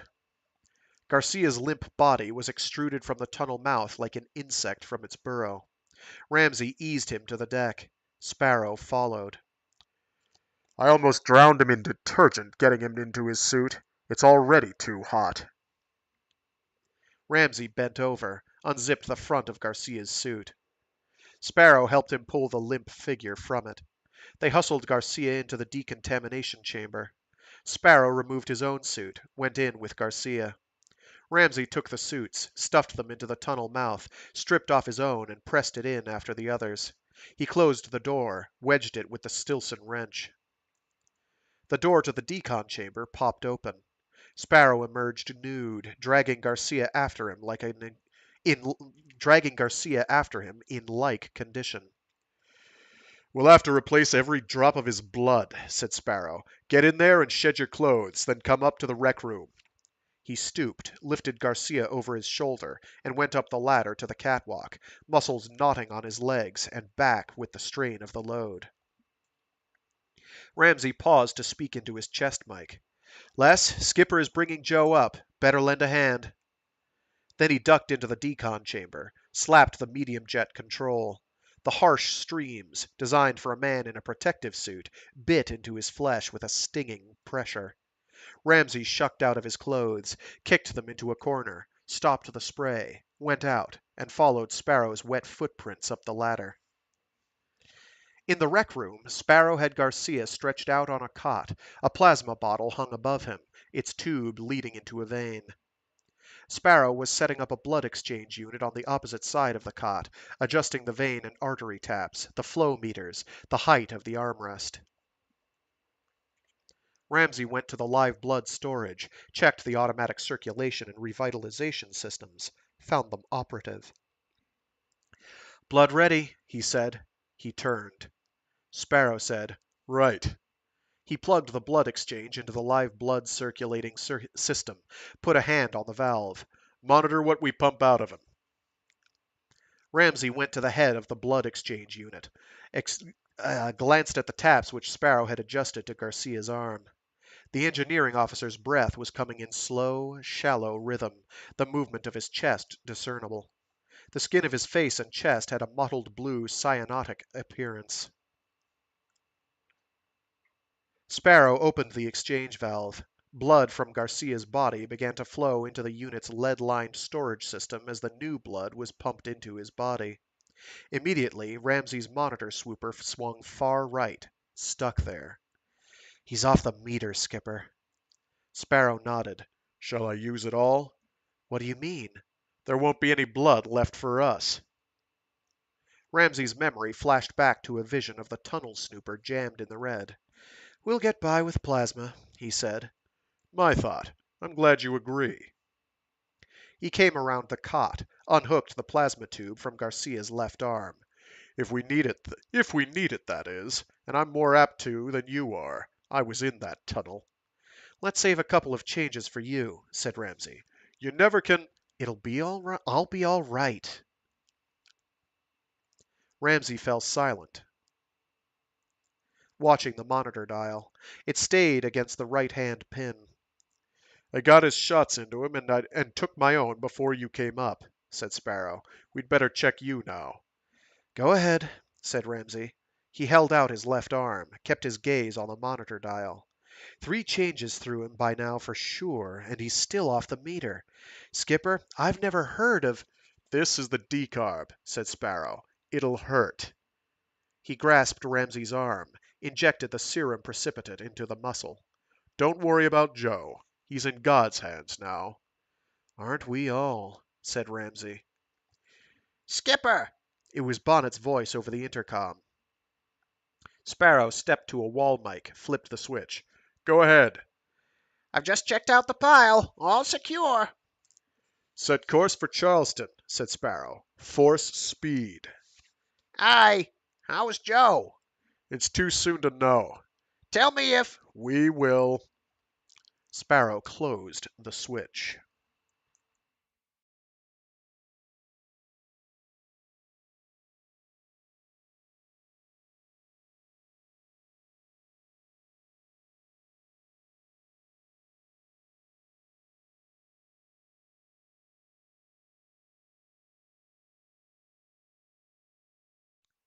Garcia's limp body was extruded from the tunnel mouth like an insect from its burrow. Ramsey eased him to the deck. Sparrow followed. I almost drowned him in detergent getting him into his suit. It's already too hot. Ramsey bent over, unzipped the front of Garcia's suit. Sparrow helped him pull the limp figure from it. They hustled Garcia into the decontamination chamber. Sparrow removed his own suit, went in with Garcia. Ramsey took the suits, stuffed them into the tunnel mouth, stripped off his own, and pressed it in after the others. He closed the door, wedged it with the Stilson wrench. The door to the decon chamber popped open. Sparrow emerged nude, dragging Garcia after him in like condition. We'll have to replace every drop of his blood, said Sparrow. Get in there and shed your clothes, then come up to the rec room. He stooped, lifted Garcia over his shoulder, and went up the ladder to the catwalk, muscles knotting on his legs and back with the strain of the load. Ramsey paused to speak into his chest mic. Les, Skipper is bringing Joe up. Better lend a hand. Then he ducked into the decon chamber, slapped the medium jet control. The harsh streams, designed for a man in a protective suit, bit into his flesh with a stinging pressure. Ramsey shucked out of his clothes, kicked them into a corner, stopped the spray, went out, and followed Sparrow's wet footprints up the ladder. In the rec room, Sparrow had Garcia stretched out on a cot, a plasma bottle hung above him, its tube leading into a vein. Sparrow was setting up a blood exchange unit on the opposite side of the cot, adjusting the vein and artery taps, the flow meters, the height of the armrest. Ramsey went to the live blood storage, checked the automatic circulation and revitalization systems, found them operative. Blood ready, he said. He turned. Sparrow said, Right. He plugged the blood exchange into the live blood circulating system, put a hand on the valve. Monitor what we pump out of him. Ramsey went to the head of the blood exchange unit, glanced at the taps which Sparrow had adjusted to Garcia's arm. The engineering officer's breath was coming in slow, shallow rhythm, the movement of his chest discernible. The skin of his face and chest had a mottled blue cyanotic appearance. Sparrow opened the exchange valve. Blood from Garcia's body began to flow into the unit's lead-lined storage system as the new blood was pumped into his body. Immediately, Ramsey's monitor swooper swung far right, stuck there. He's off the meter, Skipper. Sparrow nodded. Shall I use it all? What do you mean? There won't be any blood left for us. Ramsey's memory flashed back to a vision of the tunnel snooper jammed in the red. We'll get by with plasma, he said. My thought. I'm glad you agree. He came around the cot, unhooked the plasma tube from Garcia's left arm. If we need it, that is, and I'm more apt to than you are. I was in that tunnel. Let's save a couple of changes for you, said Ramsey. You never can. It'll be all right. I'll be all right. Ramsey fell silent, watching the monitor dial. It stayed against the right-hand pin. I got his shots into him and took my own before you came up, said Sparrow. We'd better check you now. Go ahead, said Ramsey. He held out his left arm, kept his gaze on the monitor dial. 3 changes through him by now for sure, and he's still off the meter. Skipper, I've never heard of... This is the decarb, said Sparrow. It'll hurt. He grasped Ramsey's arm, injected the serum precipitate into the muscle. Don't worry about Joe. He's in God's hands now. Aren't we all? Said Ramsey. Skipper! It was Bonnet's voice over the intercom. Sparrow stepped to a wall mic, flipped the switch. Go ahead. I've just checked out the pile. All secure. Set course for Charleston, said Sparrow. Force speed. Aye. How's Joe? It's too soon to know. Tell me if... We will. Sparrow closed the switch.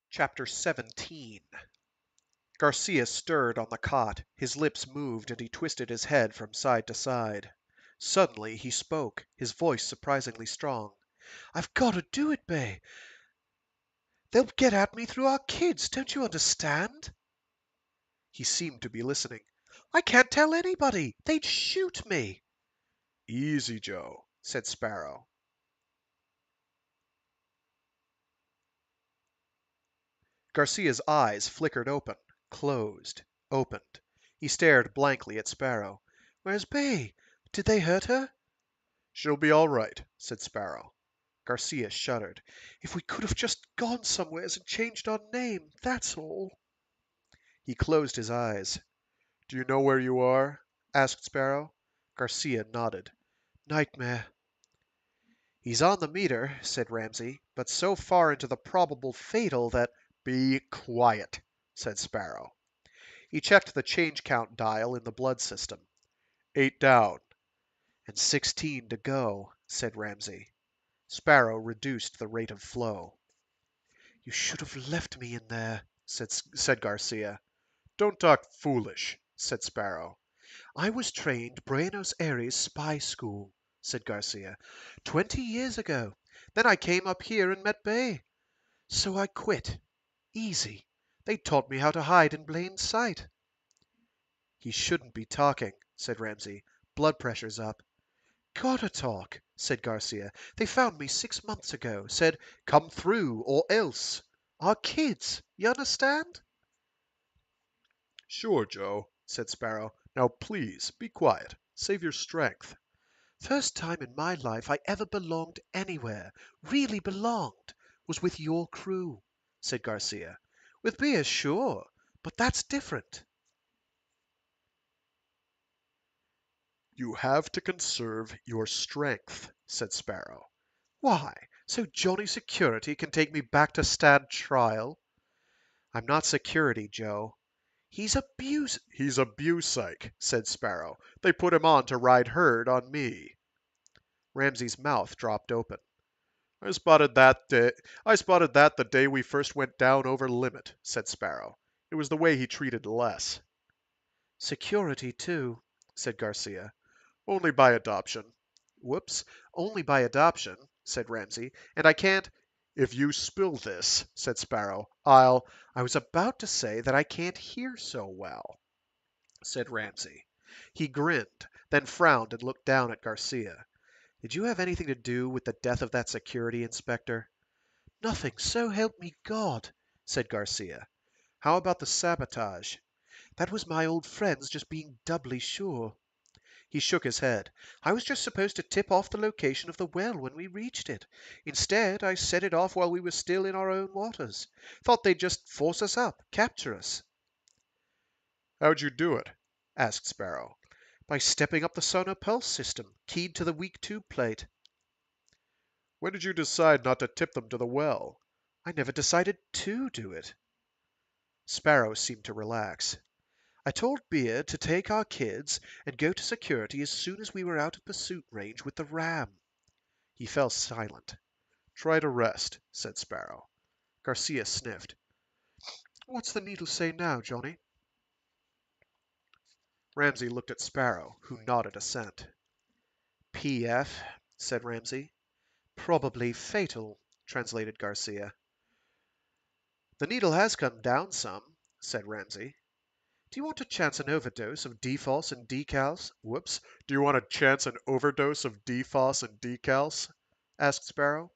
Chapter 17. Garcia stirred on the cot. His lips moved and he twisted his head from side to side. Suddenly he spoke, his voice surprisingly strong. I've got to do it, Bay. They'll get at me through our kids, don't you understand? He seemed to be listening. I can't tell anybody. They'd shoot me. Easy, Joe, said Sparrow. Garcia's eyes flickered open, closed, opened. He stared blankly at Sparrow. Where's Bay? Did they hurt her? She'll be all right, said Sparrow. Garcia shuddered. If we could have just gone somewheres and changed our name, that's all. He closed his eyes. Do you know where you are? Asked Sparrow. Garcia nodded. Nightmare. He's on the meter, said Ramsey, but so far into the probable fatal that... Be quiet, said Sparrow. He checked the change count dial in the blood system. 8 down. And 16 to go, said Ramsey. Sparrow reduced the rate of flow. You should have left me in there, said Garcia. Don't talk foolish, said Sparrow. I was trained Buenos Aires spy school, said Garcia. 20 years ago. Then I came up here and met Bay. So I quit. Easy. They taught me how to hide in plain sight. He shouldn't be talking, said Ramsey. Blood pressure's up. Gotta talk, said Garcia. They found me 6 months ago. Said, come through or else. Our kids, you understand? Sure, Joe, said Sparrow. Now please, be quiet. Save your strength. First time in my life I ever belonged anywhere, really belonged, was with your crew, said Garcia. With beer, sure, but that's different. You have to conserve your strength, said Sparrow. Why, so Johnny Security can take me back to stand trial? I'm not security, Joe. He's a psych, said Sparrow. They put him on to ride herd on me. Ramsey's mouth dropped open. I spotted that the day we first went down over limit, said Sparrow. It was the way he treated Les. Security, too, said Garcia. Only by adoption. Whoops, only by adoption, said Ramsay, and I can't. If you spill this, said Sparrow, I was about to say that I can't hear so well, said Ramsay. He grinned, then frowned and looked down at Garcia. Did you have anything to do with the death of that security inspector? Nothing, so help me God, said Garcia. How about the sabotage? That was my old friends just being doubly sure. He shook his head. I was just supposed to tip off the location of the well when we reached it. Instead, I set it off while we were still in our own waters. Thought they'd just force us up, capture us. how'd you do it? Asked Sparrow. By stepping up the sonar pulse system, keyed to the weak tube plate. When did you decide not to tip them to the well? I never decided to do it. Sparrow seemed to relax. I told Beard to take our kids and go to security as soon as we were out of pursuit range with the ram. He fell silent. Try to rest, said Sparrow. Garcia sniffed. What's the needle say now, Johnny? Ramsay looked at Sparrow, who nodded assent. PF, said Ramsay. Probably fatal, translated Garcia. The needle has come down some, said Ramsay. Do you want to chance an overdose of DFOS and decals? Whoops. Do you want to chance an overdose of DFOS and decals? Asked Sparrow.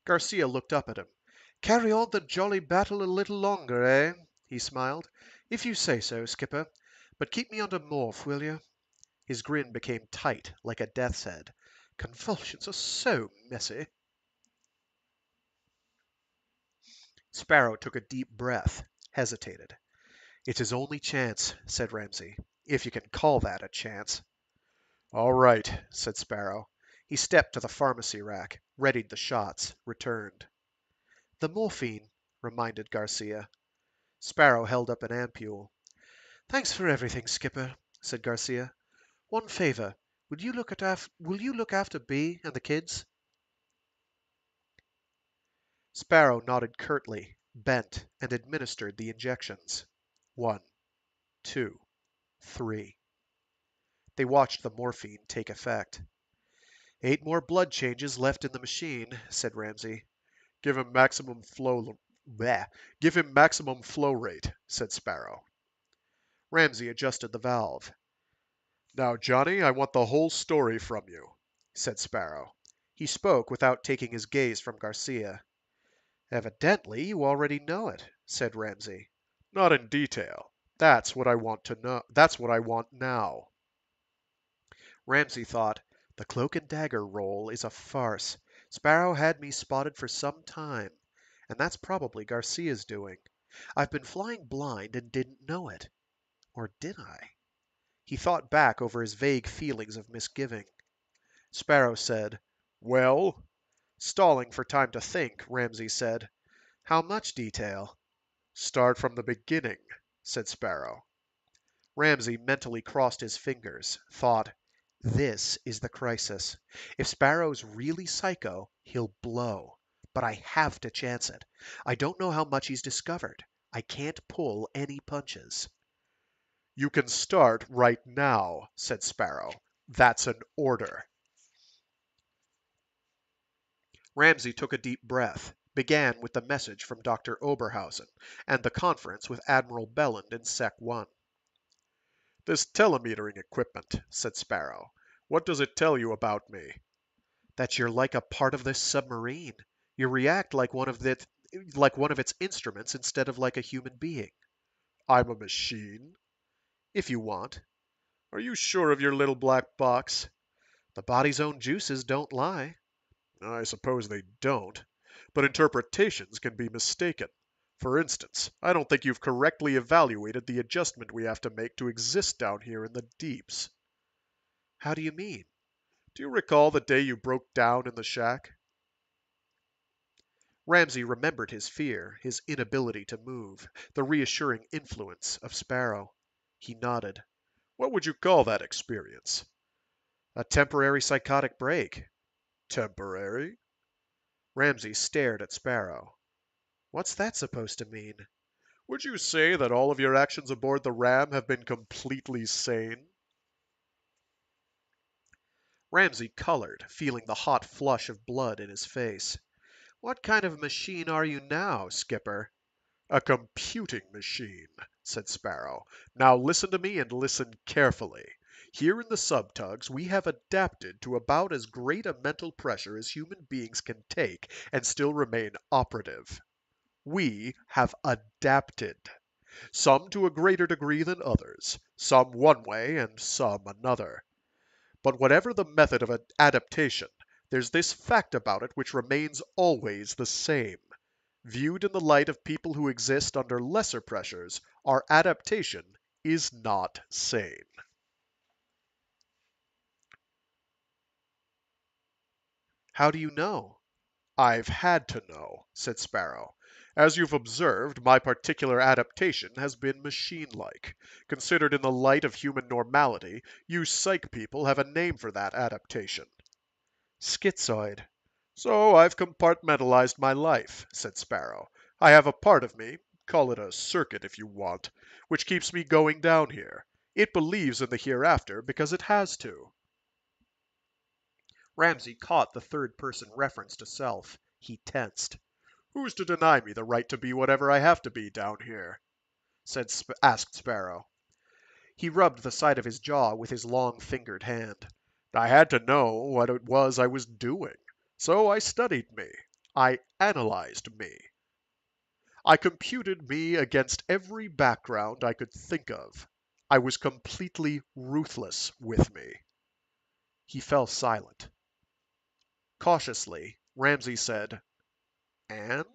Garcia looked up at him. Carry on the jolly battle a little longer, eh? He smiled. If you say so, Skipper. But keep me under morph, will you? His grin became tight, like a death's head. Convulsions are so messy. Sparrow took a deep breath, hesitated. It's his only chance, said Ramsay. If you can call that a chance. All right, said Sparrow. He stepped to the pharmacy rack, readied the shots, returned. The morphine, reminded Garcia. Sparrow held up an ampule. Thanks for everything, Skipper, said Garcia. One favor. Will you look after Bee and the kids? Sparrow nodded curtly, bent, and administered the injections. 1, 2, 3. They watched the morphine take effect. 8 more blood changes left in the machine, said Ramsay. Give him maximum flow. Bleh. Give him maximum flow rate, said Sparrow. Ramsay adjusted the valve. Now, Johnny, I want the whole story from you, said Sparrow. He spoke without taking his gaze from Garcia. Evidently you already know it, said Ramsay. Not in detail. That's what I want to know. That's what I want now. Ramsay thought, the cloak and dagger role is a farce. Sparrow had me spotted for some time, and that's probably Garcia's doing. I've been flying blind and didn't know it. Or did I? He thought back over his vague feelings of misgiving. Sparrow said, Well, stalling for time to think, Ramsay said, how much detail? Start from the beginning, said Sparrow. Ramsay mentally crossed his fingers, thought, this is the crisis. If Sparrow's really psycho, he'll blow. But I have to chance it. I don't know how much he's discovered. I can't pull any punches. You can start right now, said Sparrow. That's an order. Ramsay took a deep breath, began with the message from Dr. Oberhausen and the conference with Admiral Belland in Sec 1. This telemetering equipment, said Sparrow. What does it tell you about me? That you're like a part of this submarine. You react like one of its instruments instead of like a human being. I'm a machine? If you want. Are you sure of your little black box? The body's own juices don't lie. I suppose they don't. But interpretations can be mistaken. For instance, I don't think you've correctly evaluated the adjustment we have to make to exist down here in the deeps. How do you mean? Do you recall the day you broke down in the shack? Ramsay remembered his fear, his inability to move, the reassuring influence of Sparrow. He nodded. What would you call that experience? A temporary psychotic break. Temporary? Ramsay stared at Sparrow. What's that supposed to mean? Would you say that all of your actions aboard the ram have been completely sane? Ramsay colored, feeling the hot flush of blood in his face. What kind of machine are you now, Skipper? A computing machine, said Sparrow. Now listen to me and listen carefully. Here in the subtugs, we have adapted to about as great a mental pressure as human beings can take and still remain operative. We have adapted. Some to a greater degree than others, some one way and some another. But whatever the method of adaptation, there's this fact about it which remains always the same. Viewed in the light of people who exist under lesser pressures, our adaptation is not sane. How do you know? I've had to know, said Sparrow. As you've observed, my particular adaptation has been machine-like. Considered in the light of human normality, you psych people have a name for that adaptation. Schizoid. So I've compartmentalized my life, said Sparrow. I have a part of me, call it a circuit if you want, which keeps me going down here. It believes in the hereafter because it has to. Ramsay caught the third person reference to self. He tensed. Who's to deny me the right to be whatever I have to be down here? Asked Sparrow. He rubbed the side of his jaw with his long fingered hand. I had to know what it was I was doing. So I studied me. I analyzed me. I computed me against every background I could think of. I was completely ruthless with me. He fell silent. Cautiously, Ramsay said, "And?"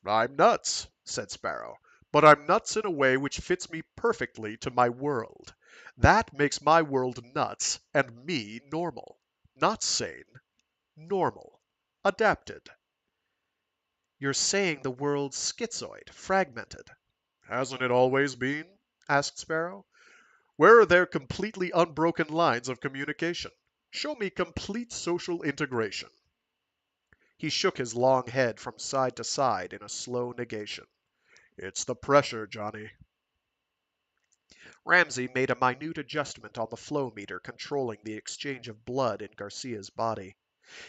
I'm nuts, said Sparrow, but I'm nuts in a way which fits me perfectly to my world. That makes my world nuts and me normal. Not sane, normal, adapted. "You're saying the world's schizoid, fragmented." Hasn't it always been? Asked Sparrow. Where are there completely unbroken lines of communication? Show me complete social integration. He shook his long head from side to side in a slow negation. It's the pressure, Johnny. Ramsay made a minute adjustment on the flow meter controlling the exchange of blood in Garcia's body.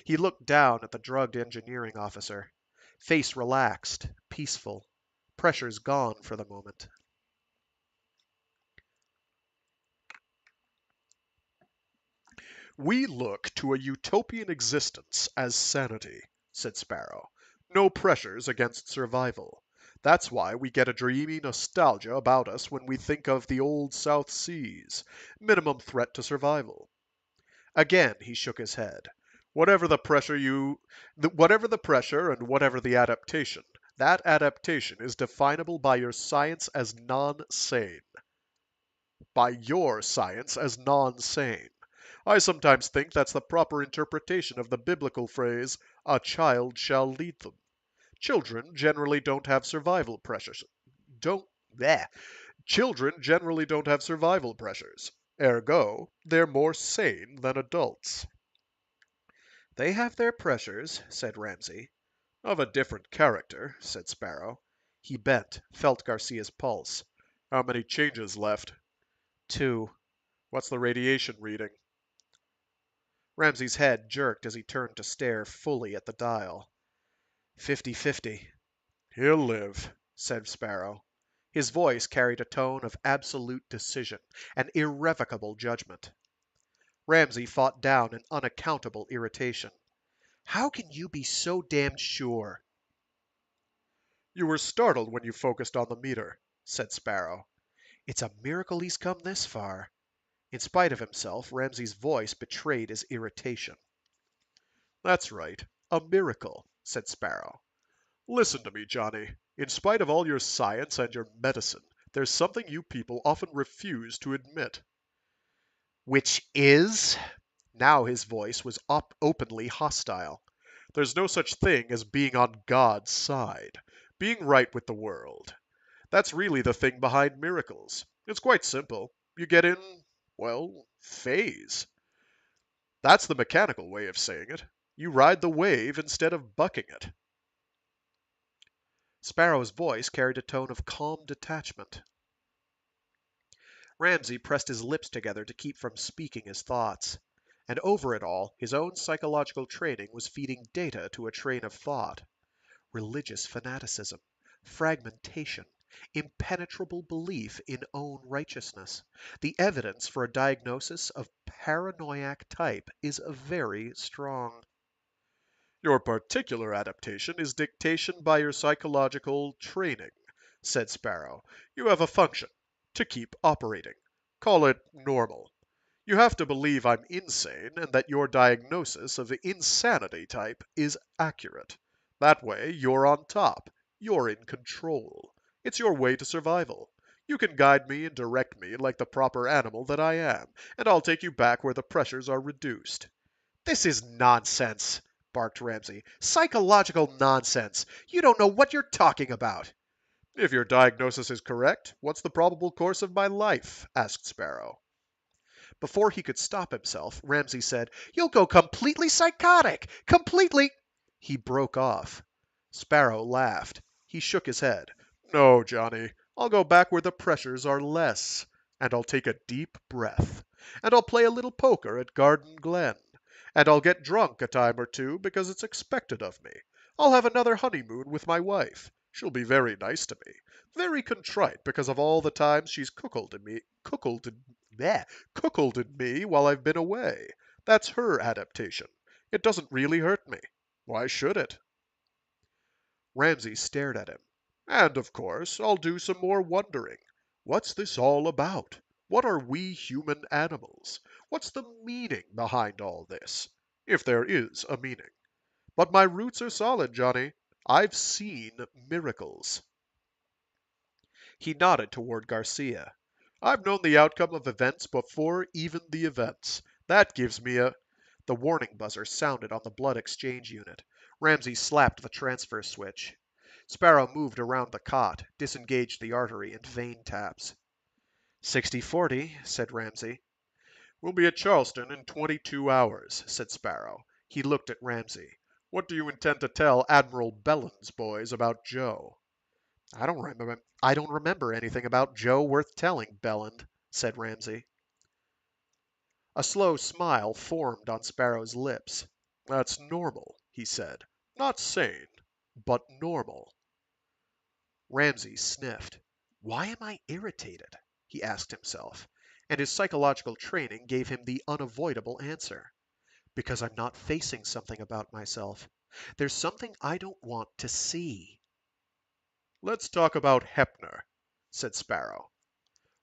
He looked down at the drugged engineering officer. Face relaxed, peaceful. Pressure's gone for the moment. We look to a utopian existence as sanity, said Sparrow. No pressures against survival. That's why we get a dreamy nostalgia about us when we think of the old South Seas. Minimum threat to survival. Again he shook his head. Whatever the pressure and whatever the adaptation, that adaptation is definable by your science as non-sane. By your science as non-sane. I sometimes think that's the proper interpretation of the biblical phrase, a child shall lead them. Children generally don't have survival pressures. Don't bleh. Children generally don't have survival pressures. Ergo, they're more sane than adults. "They have their pressures," said Ramsay. Of a different character, said Sparrow. He bent, felt Garcia's pulse. How many changes left? 2. What's the radiation reading? Ramsay's head jerked as he turned to stare fully at the dial. 50-50. He'll live, said Sparrow. His voice carried a tone of absolute decision, an irrevocable judgment. Ramsay fought down an unaccountable irritation. "How can you be so damned sure?" You were startled when you focused on the meter, said Sparrow. "It's a miracle he's come this far." In spite of himself, Ramsay's voice betrayed his irritation. That's right, a miracle, said Sparrow. Listen to me, Johnny. In spite of all your science and your medicine, there's something you people often refuse to admit. "Which is?" Now his voice was openly hostile. There's no such thing as being on God's side, being right with the world. That's really the thing behind miracles. It's quite simple. You get in, well, phase. That's the mechanical way of saying it. You ride the wave instead of bucking it. Sparrow's voice carried a tone of calm detachment. Ramsay pressed his lips together to keep from speaking his thoughts. And over it all, his own psychological training was feeding data to a train of thought. Religious fanaticism, fragmentation, impenetrable belief in own righteousness. The evidence for a diagnosis of paranoiac type is very strong. Your particular adaptation is dictation by your psychological training, said Sparrow. You have a function to keep operating. Call it normal. You have to believe I'm insane and that your diagnosis of insanity type is accurate. That way, you're on top. You're in control. It's your way to survival. You can guide me and direct me like the proper animal that I am, and I'll take you back where the pressures are reduced. This is nonsense, barked Ramsay. Psychological nonsense. You don't know what you're talking about. If your diagnosis is correct, what's the probable course of my life? Asked Sparrow. Before he could stop himself, Ramsay said, "You'll go completely psychotic! Completely—" He broke off. Sparrow laughed. He shook his head. No, Johnny. I'll go back where the pressures are less. And I'll take a deep breath. And I'll play a little poker at Garden Glen. And I'll get drunk a time or two because it's expected of me. I'll have another honeymoon with my wife. She'll be very nice to me. Very contrite because of all the times she's cuckolded me while I've been away. That's her adaptation. It doesn't really hurt me. Why should it? Ramsay stared at him. And, of course, I'll do some more wondering. What's this all about? What are we human animals? What's the meaning behind all this? If there is a meaning. But my roots are solid, Johnny. I've seen miracles. He nodded toward Garcia. I've known the outcome of events before even the events. That gives me a... The warning buzzer sounded on the blood exchange unit. Ramsay slapped the transfer switch. Sparrow moved around the cot, disengaged the artery and vein taps. 60-40, said Ramsay. We'll be at Charleston in 22 hours, said Sparrow. He looked at Ramsay. What do you intend to tell Admiral Bellen's boys about Joe? I don't remember anything about Joe worth telling, Belland, said Ramsay. A slow smile formed on Sparrow's lips. That's normal, he said. Not sane, but normal. Ramsay sniffed. Why am I irritated? He asked himself, and his psychological training gave him the unavoidable answer. Because I'm not facing something about myself. There's something I don't want to see. Let's talk about Hepner, said Sparrow.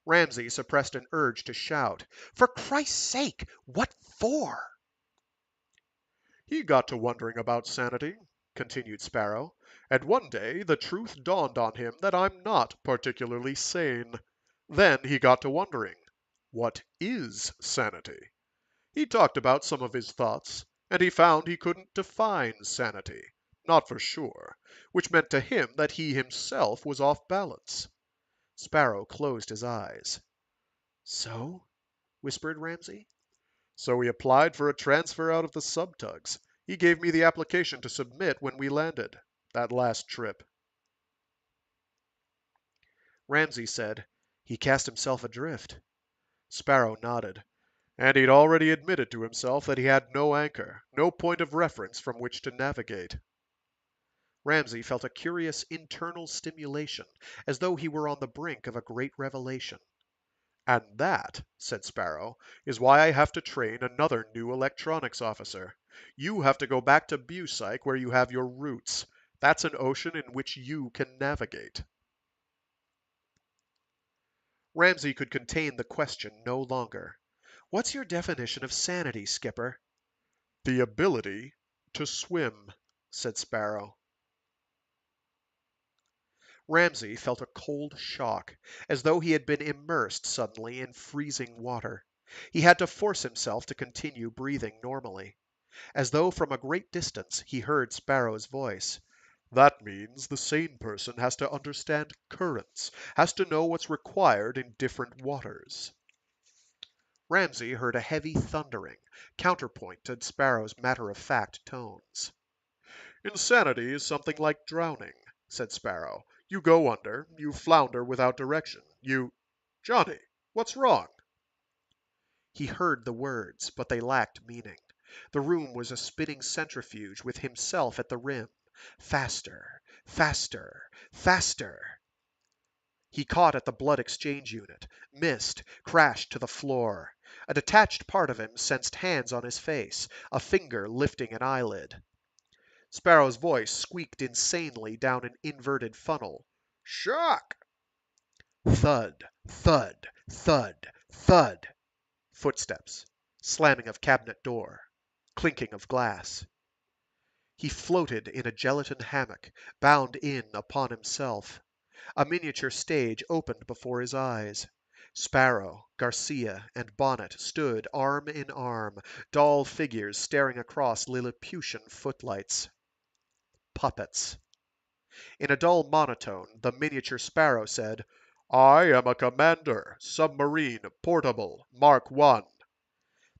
Ramsay suppressed an urge to shout. For Christ's sake, what for? He got to wondering about sanity, continued Sparrow, and one day the truth dawned on him that I'm not particularly sane. Then he got to wondering, what is sanity? He talked about some of his thoughts, and he found he couldn't define sanity, not for sure, which meant to him that he himself was off balance. Sparrow closed his eyes. So? Whispered Ramsay. So he applied for a transfer out of the subtugs. He gave me the application to submit when we landed, that last trip. Ramsay said, he cast himself adrift. Sparrow nodded. And he'd already admitted to himself that he had no anchor, no point of reference from which to navigate. Ramsay felt a curious internal stimulation, as though he were on the brink of a great revelation. And that, said Sparrow, is why I have to train another new electronics officer. You have to go back to Busike where you have your roots. That's an ocean in which you can navigate. Ramsay could contain the question no longer. What's your definition of sanity, Skipper? The ability to swim, said Sparrow. Ramsay felt a cold shock, as though he had been immersed suddenly in freezing water. He had to force himself to continue breathing normally. As though from a great distance he heard Sparrow's voice. That means the sane person has to understand currents, has to know what's required in different waters. Ramsay heard a heavy thundering, counterpoint to Sparrow's matter-of-fact tones. Insanity is something like drowning, said Sparrow. You go under, you flounder without direction. Johnny, what's wrong? He heard the words, but they lacked meaning. The room was a spinning centrifuge with himself at the rim. Faster, faster, faster. He caught at the blood exchange unit, missed, crashed to the floor. A detached part of him sensed hands on his face, a finger lifting an eyelid. Sparrow's voice squeaked insanely down an inverted funnel. Shock! Thud, thud, thud, thud. Footsteps. Slamming of cabinet door. Clinking of glass. He floated in a gelatin hammock, bound in upon himself. A miniature stage opened before his eyes. Sparrow, Garcia, and Bonnet stood arm in arm, doll figures staring across Lilliputian footlights. Puppets. In a dull monotone, the miniature Sparrow said, I am a commander, submarine, portable, Mark 1.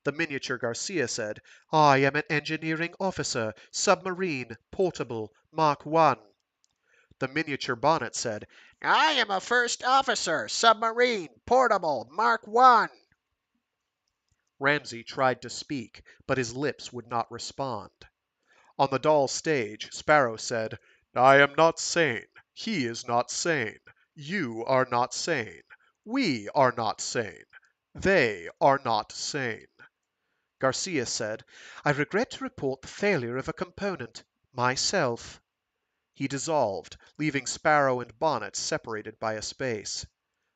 The miniature Garcia said, I am an engineering officer, submarine, portable, Mark 1. The miniature Bonnet said, I am a first officer, submarine, portable, Mark 1. Ramsey tried to speak, but his lips would not respond. On the doll stage, Sparrow said, I am not sane. He is not sane. You are not sane. We are not sane. They are not sane. Garcia said, I regret to report the failure of a component. Myself. He dissolved, leaving Sparrow and Bonnet separated by a space.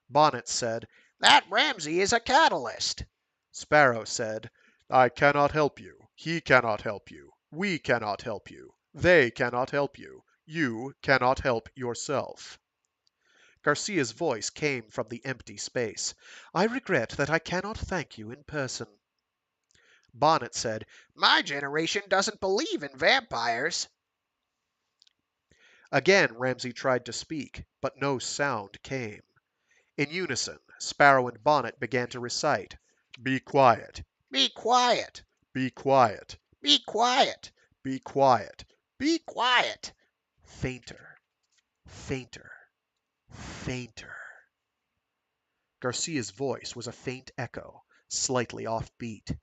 Bonnet said, That Ramsey is a catalyst. Sparrow said, I cannot help you. He cannot help you. We cannot help you. They cannot help you. You cannot help yourself. Garcia's voice came from the empty space. I regret that I cannot thank you in person. Bonnet said, My generation doesn't believe in vampires. Again Ramsey tried to speak, but no sound came. In unison, Sparrow and Bonnet began to recite, Be quiet. Be quiet. Be quiet. Be quiet. Be quiet. Be quiet. Fainter. Fainter. Fainter. Garcia's voice was a faint echo, slightly offbeat.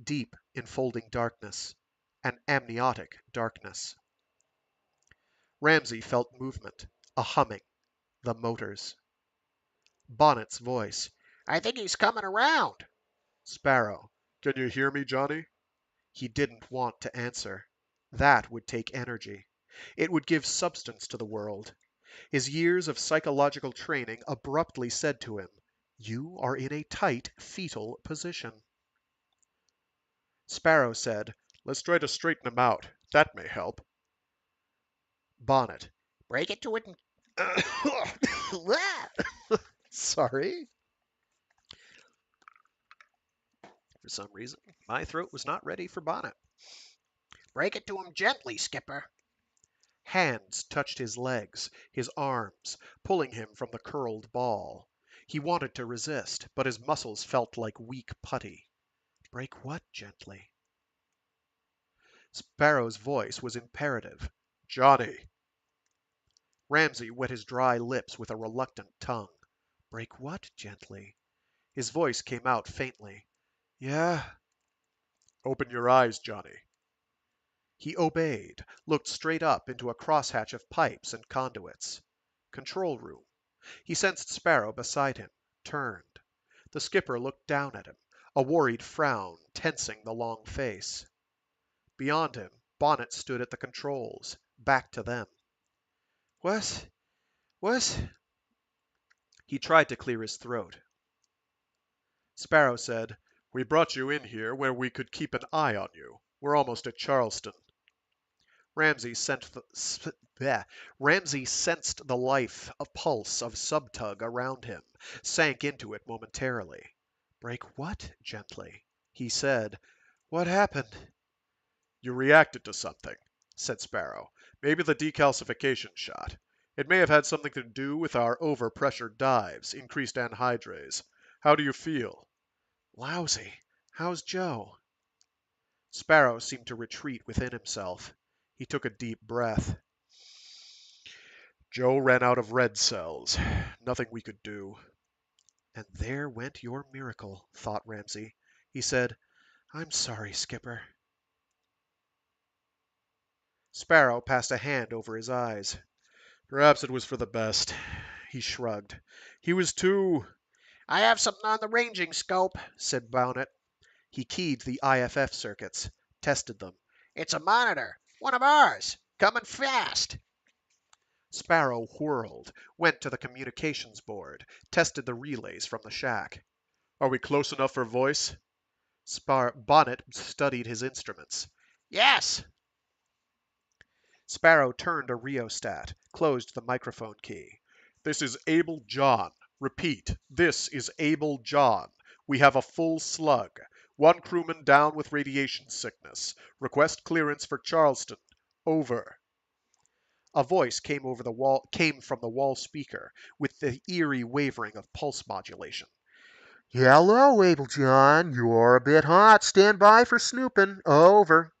Deep, enfolding darkness. An amniotic darkness. Ramsey felt movement, a humming, the motors. Bonnet's voice. I think he's coming around. Sparrow. Can you hear me, Johnny? He didn't want to answer. That would take energy. It would give substance to the world. His years of psychological training abruptly said to him, You are in a tight fetal position. Sparrow said, Let's try to straighten him out. That may help. Bonnet. Break it to it. Sorry. For some reason, my throat was not ready for Bonnet. Break it to him gently, Skipper. Hands touched his legs, his arms, pulling him from the curled ball. He wanted to resist, but his muscles felt like weak putty. Break what gently? Sparrow's voice was imperative. Johnny. Ramsey wet his dry lips with a reluctant tongue. Break what gently? His voice came out faintly. Yeah. Open your eyes, Johnny. He obeyed, looked straight up into a crosshatch of pipes and conduits. Control room. He sensed Sparrow beside him, turned. The skipper looked down at him, a worried frown tensing the long face. Beyond him, Bonnet stood at the controls, back to them. What? He tried to clear his throat. Sparrow said, We brought you in here where we could keep an eye on you. We're almost at Charleston. Ramsey sensed the life of pulse of subtug around him, sank into it momentarily. Break what gently? He said, What happened? You reacted to something, said Sparrow. Maybe the decalcification shot. It may have had something to do with our overpressured dives, increased anhydrase. How do you feel? Lousy. How's Joe? Sparrow seemed to retreat within himself. He took a deep breath. Joe ran out of red cells. Nothing we could do. And there went your miracle, thought Ramsey. He said, I'm sorry, Skipper. Sparrow passed a hand over his eyes. Perhaps it was for the best. He shrugged. He was too. I have something on the ranging scope, said Bonnet. He keyed the IFF circuits, tested them. It's a monitor. One of ours. Coming fast. Sparrow whirled, went to the communications board, tested the relays from the shack. Are we close enough for voice? Bonnet studied his instruments. Yes. Sparrow turned a rheostat, closed the microphone key. This is Able John. Repeat, this is Able John. We have a full slug. One crewman down with radiation sickness. Request clearance for Charleston. Over. A voice came from the wall speaker, with the eerie wavering of pulse modulation. Hello, Abel John. You're a bit hot. Stand by for snooping. Over.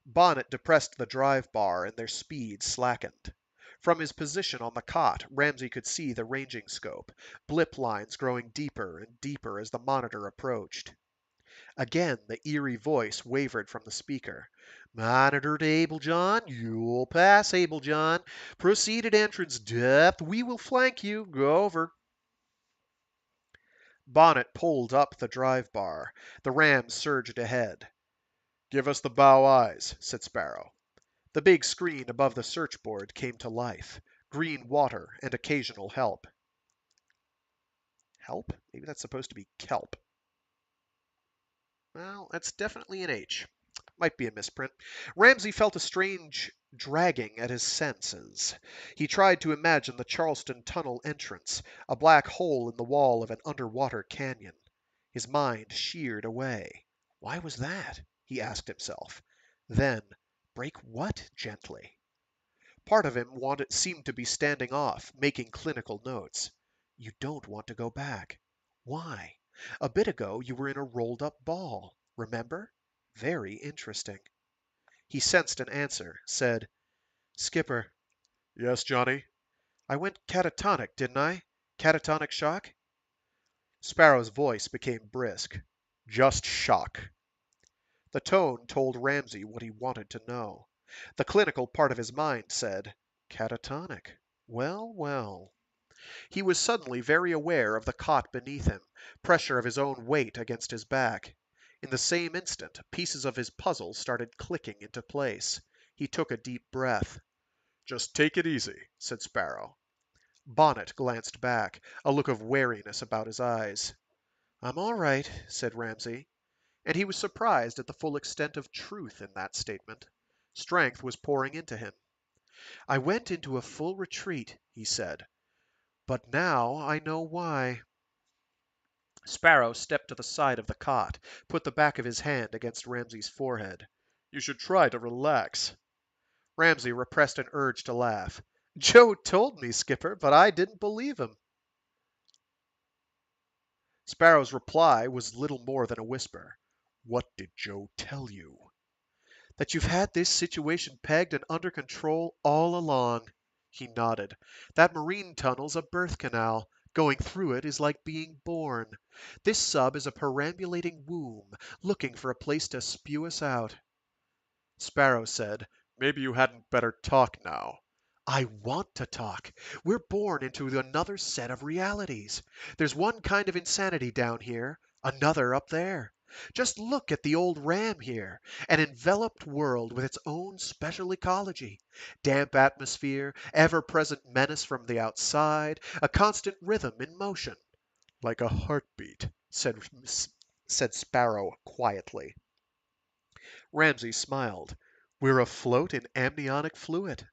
Bonnet depressed the drive bar and their speed slackened. From his position on the cot, Ramsey could see the ranging scope, blip lines growing deeper and deeper as the monitor approached. Again the eerie voice wavered from the speaker. Monitor to Able John. You'll pass, Able John. Proceed at entrance depth. We will flank you. Go over. Bonnet pulled up the drive bar. The ram surged ahead. Give us the bow eyes, said Sparrow. The big screen above the search board came to life. Green water and occasional help. Help? Maybe that's supposed to be kelp. Well, that's definitely an H. Might be a misprint. Ramsey felt a strange dragging at his senses. He tried to imagine the Charleston Tunnel entrance, a black hole in the wall of an underwater canyon. His mind sheared away. Why was that? He asked himself. Then, break what gently? Part of him seemed to be standing off, making clinical notes. You don't want to go back. Why? A bit ago you were in a rolled up ball. Remember? Very interesting. He sensed an answer, said, Skipper. Yes, Johnny? I went catatonic, didn't I? Catatonic shock? Sparrow's voice became brisk. Just shock. The tone told Ramsey what he wanted to know. The clinical part of his mind said, Catatonic. Well, well. He was suddenly very aware of the cot beneath him, pressure of his own weight against his back. In the same instant, pieces of his puzzle started clicking into place. He took a deep breath. Just take it easy, said Sparrow. Bonnet glanced back, a look of wariness about his eyes. I'm all right, said Ramsey, and he was surprised at the full extent of truth in that statement. Strength was pouring into him. I went into a full retreat, he said, but now I know why. Sparrow stepped to the side of the cot, put the back of his hand against Ramsey's forehead. You should try to relax. Ramsey repressed an urge to laugh. Joe told me, Skipper, but I didn't believe him. Sparrow's reply was little more than a whisper. What did Joe tell you? That you've had this situation pegged and under control all along. He nodded. That marine tunnel's a birth canal. Going through it is like being born. This sub is a perambulating womb, looking for a place to spew us out. Sparrow said, Maybe you hadn't better talk now. I want to talk. We're born into another set of realities. There's one kind of insanity down here, another up there. Just look at the old ram here, an enveloped world with its own special ecology. Damp atmosphere, ever-present menace from the outside, a constant rhythm in motion. Like a heartbeat, said Sparrow quietly. Ramsey smiled. We're afloat in amniotic fluid.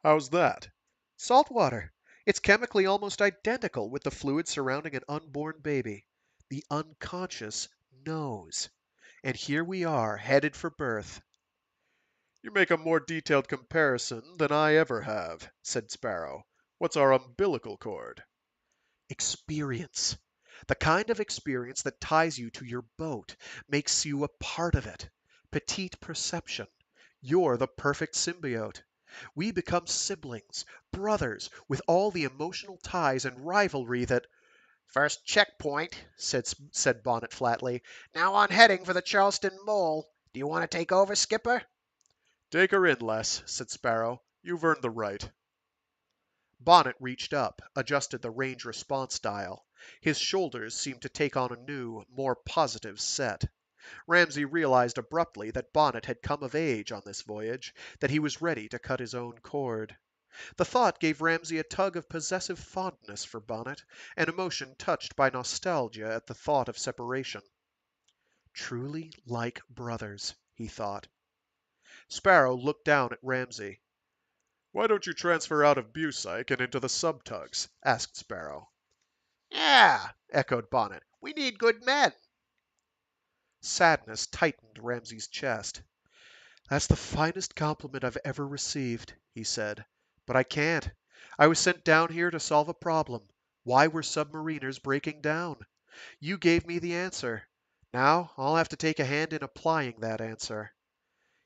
How's that? Salt water. It's chemically almost identical with the fluid surrounding an unborn baby. The unconscious knows. And here we are, headed for birth. You make a more detailed comparison than I ever have, said Sparrow. What's our umbilical cord? Experience. The kind of experience that ties you to your boat, makes you a part of it. Petite perception. You're the perfect symbiote. We become siblings, brothers, with all the emotional ties and rivalry that. First checkpoint, said Bonnet flatly. Now on heading for the Charleston Mole. Do you want to take over, Skipper? Take her in, Les, said Sparrow. You've earned the right. Bonnet reached up, adjusted the range response dial. His shoulders seemed to take on a new, more positive set. Ramsey realized abruptly that Bonnet had come of age on this voyage, that he was ready to cut his own cord. The thought gave Ramsey a tug of possessive fondness for Bonnet, an emotion touched by nostalgia at the thought of separation. Truly like brothers, he thought. Sparrow looked down at Ramsey. Why don't you transfer out of Bucyke and into the sub-tugs? Asked Sparrow. Yeah, echoed Bonnet. We need good men. Sadness tightened Ramsey's chest. That's the finest compliment I've ever received, he said. But I can't. I was sent down here to solve a problem. Why were submariners breaking down? You gave me the answer. Now I'll have to take a hand in applying that answer.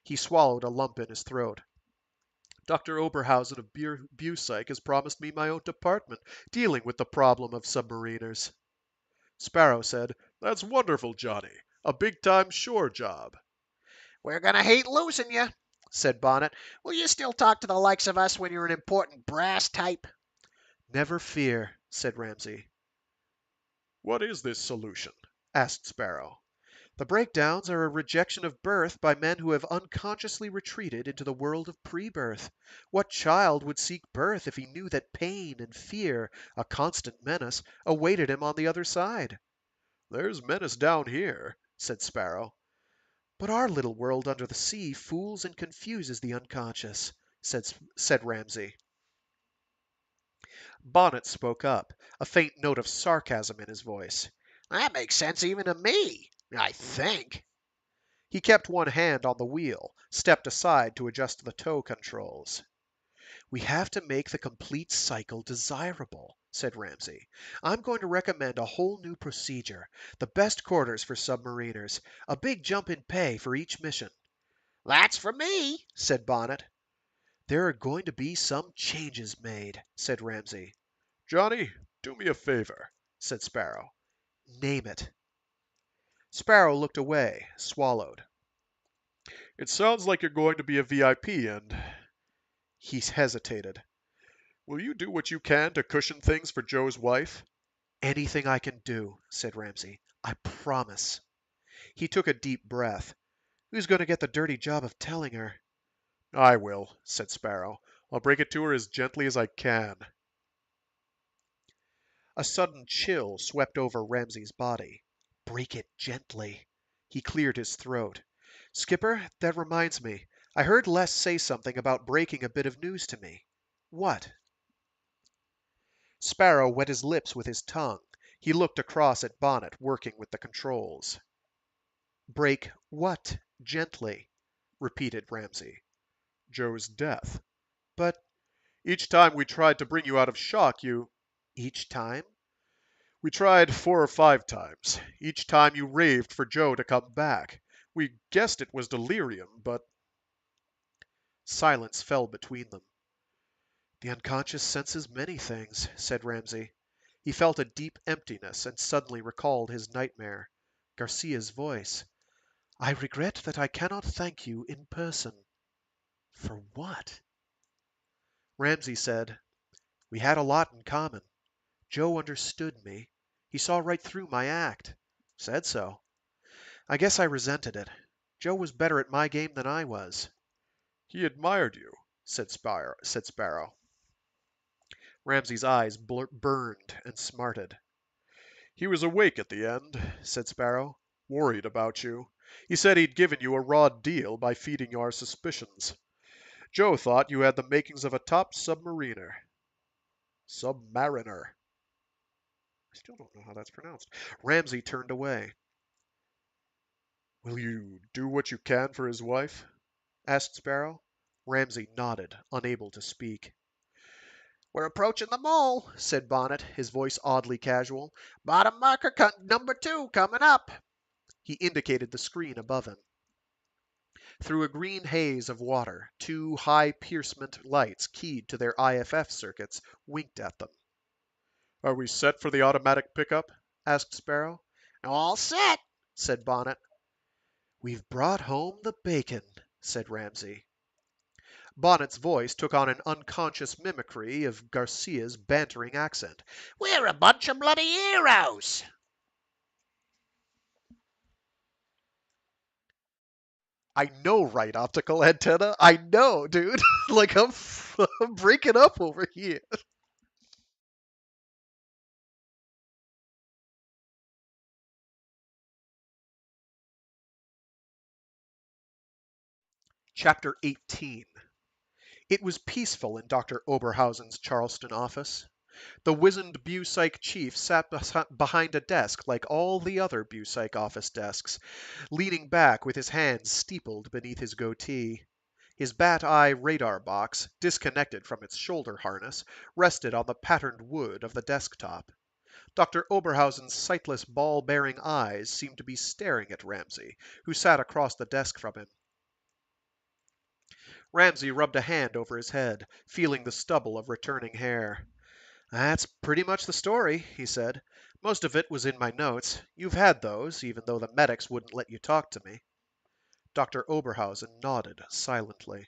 He swallowed a lump in his throat. Dr. Oberhausen of Bucyke has promised me my own department dealing with the problem of submariners. Sparrow said, That's wonderful, Johnny. A big-time shore job. We're going to hate losing you, said Bonnet. Will you still talk to the likes of us when you're an important brass type? Never fear, said Ramsey. What is this solution? Asked Sparrow. The breakdowns are a rejection of birth by men who have unconsciously retreated into the world of pre-birth. What child would seek birth if he knew that pain and fear, a constant menace, awaited him on the other side? There's menace down here, said Sparrow. But our little world under the sea fools and confuses the unconscious, said Ramsey. Bonnet spoke up, a faint note of sarcasm in his voice. That makes sense even to me, I think. He kept one hand on the wheel, stepped aside to adjust the tow controls. We have to make the complete cycle desirable, said Ramsey. I'm going to recommend a whole new procedure, the best quarters for submariners, a big jump in pay for each mission. That's for me, said Bonnet. There are going to be some changes made, said Ramsey. Johnny, do me a favor, said Sparrow. Name it. Sparrow looked away, swallowed. It sounds like you're going to be a VIP and... He hesitated. Will you do what you can to cushion things for Joe's wife? Anything I can do, said Ramsey. I promise. He took a deep breath. Who's going to get the dirty job of telling her? I will, said Sparrow. I'll break it to her as gently as I can. A sudden chill swept over Ramsey's body. Break it gently. He cleared his throat. Skipper, that reminds me. I heard Les say something about breaking a bit of news to me. What? Sparrow wet his lips with his tongue. He looked across at Bonnet, working with the controls. Break what gently? Repeated Ramsey. Joe's death. But each time we tried to bring you out of shock, you... Each time? We tried 4 or 5 times. Each time you raved for Joe to come back. We guessed it was delirium, but... Silence fell between them. The unconscious senses many things, said Ramsey. He felt a deep emptiness and suddenly recalled his nightmare. Garcia's voice. I regret that I cannot thank you in person. For what? Ramsey said, We had a lot in common. Joe understood me. He saw right through my act. Said so. I guess I resented it. Joe was better at my game than I was. He admired you, said Sparrow. Ramsey's eyes burned and smarted. He was awake at the end, said Sparrow. Worried about you. He said he'd given you a raw deal by feeding our suspicions. Joe thought you had the makings of a top submariner. Submariner. I still don't know how that's pronounced. Ramsey turned away. Will you do what you can for his wife? Asked Sparrow. Ramsey nodded, unable to speak. We're approaching the mole, said Bonnet, his voice oddly casual. Bottom marker number 2 coming up. He indicated the screen above him. Through a green haze of water, two high-piercement lights keyed to their IFF circuits winked at them. Are we set for the automatic pickup? Asked Sparrow. All set, Said Bonnet. We've brought home the bacon, said Ramsay. Bonnet's voice took on an unconscious mimicry of Garcia's bantering accent. we're a bunch of bloody heroes. I know, right, optical antenna? I know, dude. Like, I'm breaking up over here. Chapter 18. It was peaceful in Dr. Oberhausen's Charleston office. The wizened Bucych chief sat behind a desk like all the other Bucych office desks, leaning back with his hands steepled beneath his goatee. His bat-eye radar box, disconnected from its shoulder harness, rested on the patterned wood of the desktop. Dr. Oberhausen's sightless ball-bearing eyes seemed to be staring at Ramsay, who sat across the desk from him. Ramsay rubbed a hand over his head, feeling the stubble of returning hair. That's pretty much the story, he said. Most of it was in my notes. You've had those, even though the medics wouldn't let you talk to me. Dr. Oberhausen nodded silently.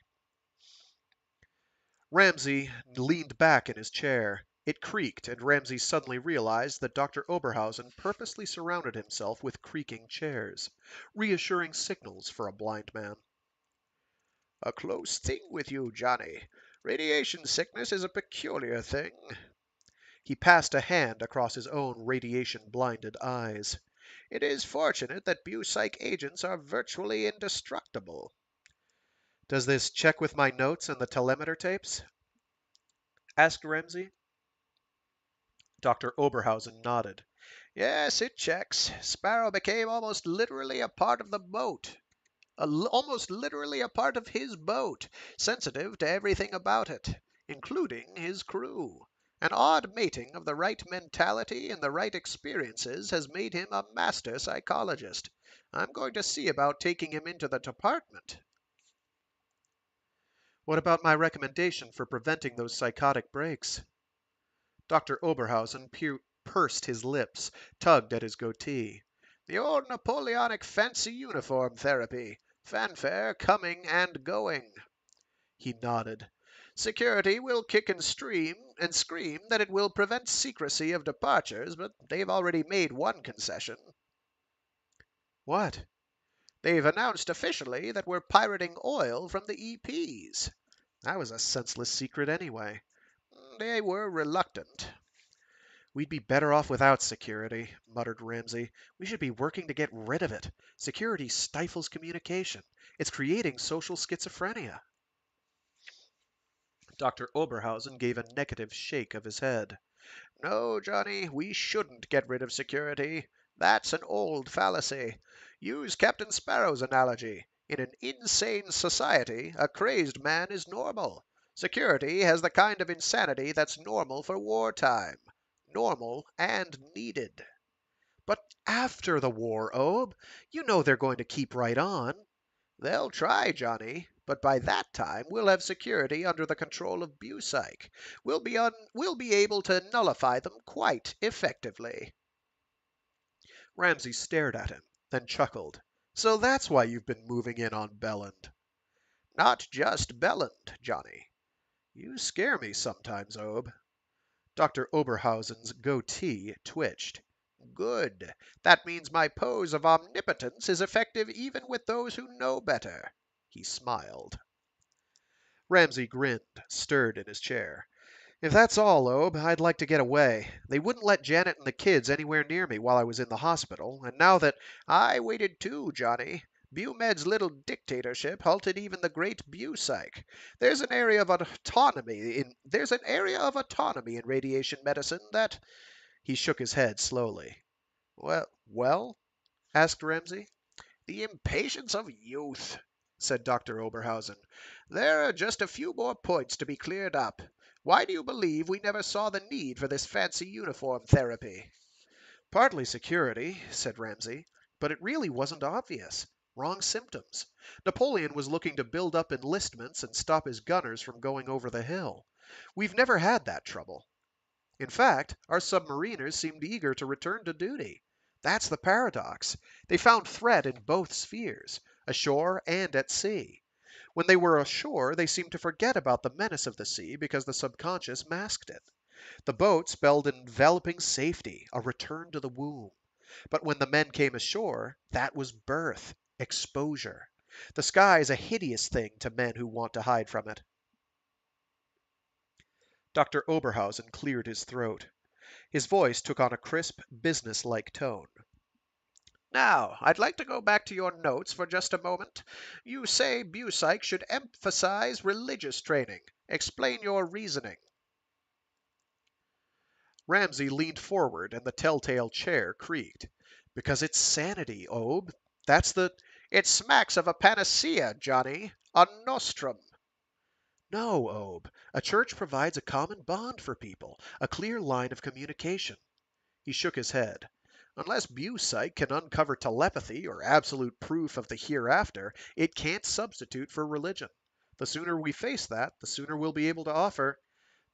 Ramsay leaned back in his chair. It creaked, and Ramsay suddenly realized that Dr. Oberhausen purposely surrounded himself with creaking chairs, reassuring signals for a blind man. A close thing with you, Johnny. Radiation sickness is a peculiar thing. He passed a hand across his own radiation-blinded eyes. It is fortunate that Bucych agents are virtually indestructible. Does this check with my notes and the telemeter tapes? Asked Ramsay. Dr. Oberhausen nodded. Yes, it checks. Sparrow became almost literally a part of the boat. Almost literally a part of his boat, sensitive to everything about it, including his crew. An odd mating of the right mentality and the right experiences has made him a master psychologist. I'm going to see about taking him into the department. What about my recommendation for preventing those psychotic breaks? Dr. Oberhausen pursed his lips, tugged at his goatee. The old Napoleonic fancy uniform therapy. Fanfare coming and going. He nodded. Security will kick and scream that it will prevent secrecy of departures, but they've already made one concession. What? They've announced officially that we're pirating oil from the EPs. That was a senseless secret anyway. They were reluctant. We'd be better off without security, muttered Ramsay. We should be working to get rid of it. Security stifles communication. It's creating social schizophrenia. Dr. Oberhausen gave a negative shake of his head. No, Johnny, we shouldn't get rid of security. That's an old fallacy. Use Captain Sparrow's analogy. In an insane society, a crazed man is normal. Security has the kind of insanity that's normal for wartime. Normal and needed. But after the war, Ob, you know they're going to keep right on. They'll try, Johnny, but by that time we'll have security under the control of Bucych. We'll be able to nullify them quite effectively. Ramsay stared at him, then chuckled. So that's why you've been moving in on Belland. Not just Belland, Johnny. You scare me sometimes, Ob. Dr. Oberhausen's goatee twitched. Good. That means my pose of omnipotence is effective even with those who know better. He smiled. Ramsay grinned, stirred in his chair. If that's all, Ob, I'd like to get away. They wouldn't let Janet and the kids anywhere near me while I was in the hospital, and now that I waited too, Johnny. Bumed's little dictatorship halted even the great Bucych. There's an area of autonomy in radiation medicine that. He shook his head slowly. Well? Asked Ramsay. The impatience of youth, said Dr. Oberhausen. There are just a few more points to be cleared up. Why do you believe we never saw the need for this fancy uniform therapy? Partly security, said Ramsay, but it really wasn't obvious. Wrong symptoms. Napoleon was looking to build up enlistments and stop his gunners from going over the hill. We've never had that trouble. In fact, our submariners seemed eager to return to duty. That's the paradox. They found threat in both spheres, ashore and at sea. When they were ashore, they seemed to forget about the menace of the sea because the subconscious masked it. The boat spelled enveloping safety, a return to the womb. But when the men came ashore, that was birth, exposure. The sky is a hideous thing to men who want to hide from it. Dr. Oberhausen cleared his throat. His voice took on a crisp, business-like tone. Now, I'd like to go back to your notes for just a moment. You say Bucych should emphasize religious training. Explain your reasoning. Ramsay leaned forward and the telltale chair creaked. Because it's sanity, Obe. That's the... It smacks of a panacea, Johnny. A nostrum. No, Obe. A church provides a common bond for people, a clear line of communication. He shook his head. Unless Bucych can uncover telepathy or absolute proof of the hereafter, it can't substitute for religion. The sooner we face that, the sooner we'll be able to offer...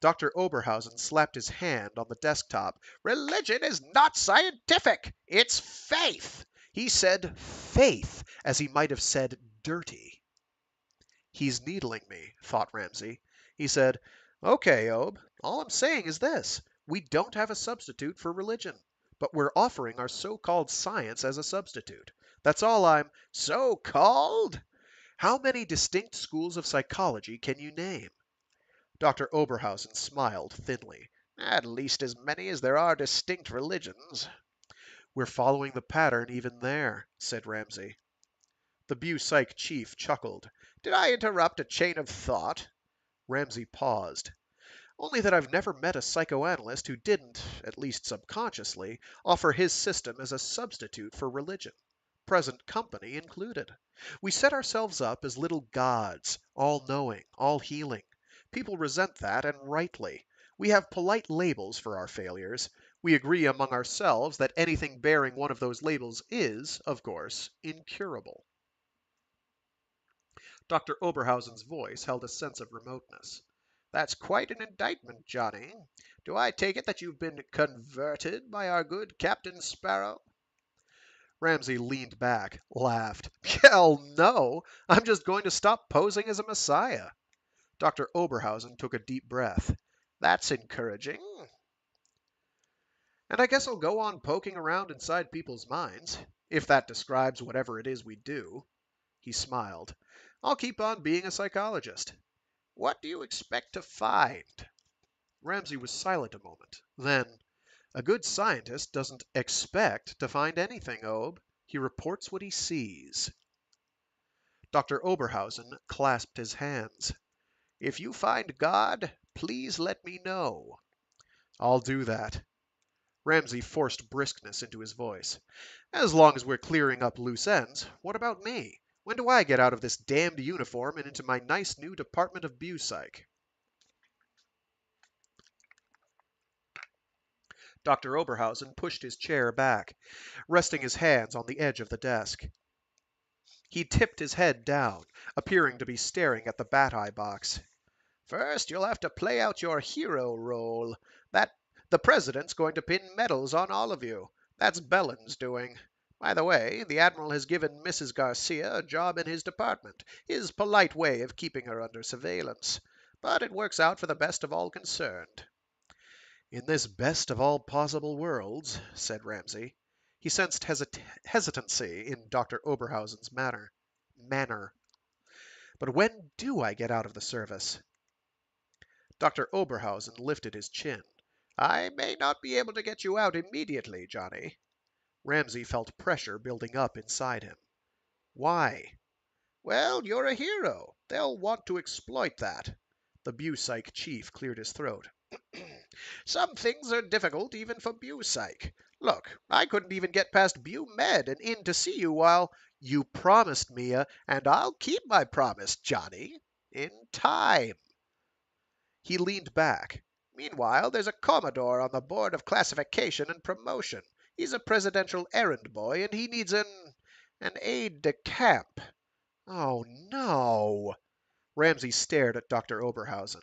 Dr. Oberhausen slapped his hand on the desktop. Religion is not scientific. It's faith. He said faith, as he might have said dirty. He's needling me, thought Ramsay. He said, Okay, Obe, all I'm saying is this. We don't have a substitute for religion, but we're offering our so-called science as a substitute. That's all I'm... So-called? How many distinct schools of psychology can you name? Dr. Oberhausen smiled thinly. At least as many as there are distinct religions. We're following the pattern even there, said Ramsay. The Bucych chief chuckled. Did I interrupt a chain of thought? Ramsay paused. Only that I've never met a psychoanalyst who didn't, at least subconsciously, offer his system as a substitute for religion, present company included. We set ourselves up as little gods, all-knowing, all-healing. People resent that, and rightly. We have polite labels for our failures. We agree among ourselves that anything bearing one of those labels is, of course, incurable. Dr. Oberhausen's voice held a sense of remoteness. That's quite an indictment, Johnny. Do I take it that you've been converted by our good Captain Sparrow? Ramsay leaned back, laughed. Hell no! I'm just going to stop posing as a messiah. Dr. Oberhausen took a deep breath. That's encouraging. And I guess I'll go on poking around inside people's minds, if that describes whatever it is we do. He smiled. I'll keep on being a psychologist. What do you expect to find? Ramsay was silent a moment. Then, a good scientist doesn't expect to find anything, Obe. He reports what he sees. Dr. Oberhausen clasped his hands. If you find God, please let me know. I'll do that. Ramsay forced briskness into his voice. As long as we're clearing up loose ends, what about me? When do I get out of this damned uniform and into my nice new department of Bucych? Dr. Oberhausen pushed his chair back, resting his hands on the edge of the desk. He tipped his head down, appearing to be staring at the bat-eye box. First, you'll have to play out your hero role. The president's going to pin medals on all of you. That's Bellin's doing. By the way, the Admiral has given Mrs. Garcia a job in his department, his polite way of keeping her under surveillance. But it works out for the best of all concerned. In this best of all possible worlds, said Ramsay. He sensed hesitancy in Dr. Oberhausen's manner. But when do I get out of the service? Dr. Oberhausen lifted his chin. I may not be able to get you out immediately, Johnny. Ramsay felt pressure building up inside him. Why? Well, you're a hero. They'll want to exploit that. The Bucych chief cleared his throat. Some things are difficult even for Bucych. Look, I couldn't even get past BuMed and in to see you while you promised me and I'll keep my promise, Johnny. In time. He leaned back. Meanwhile, there's a Commodore on the Board of Classification and Promotion. He's a presidential errand boy, and he needs An aide-de-camp. Oh, no. Ramsey stared at Dr. Oberhausen.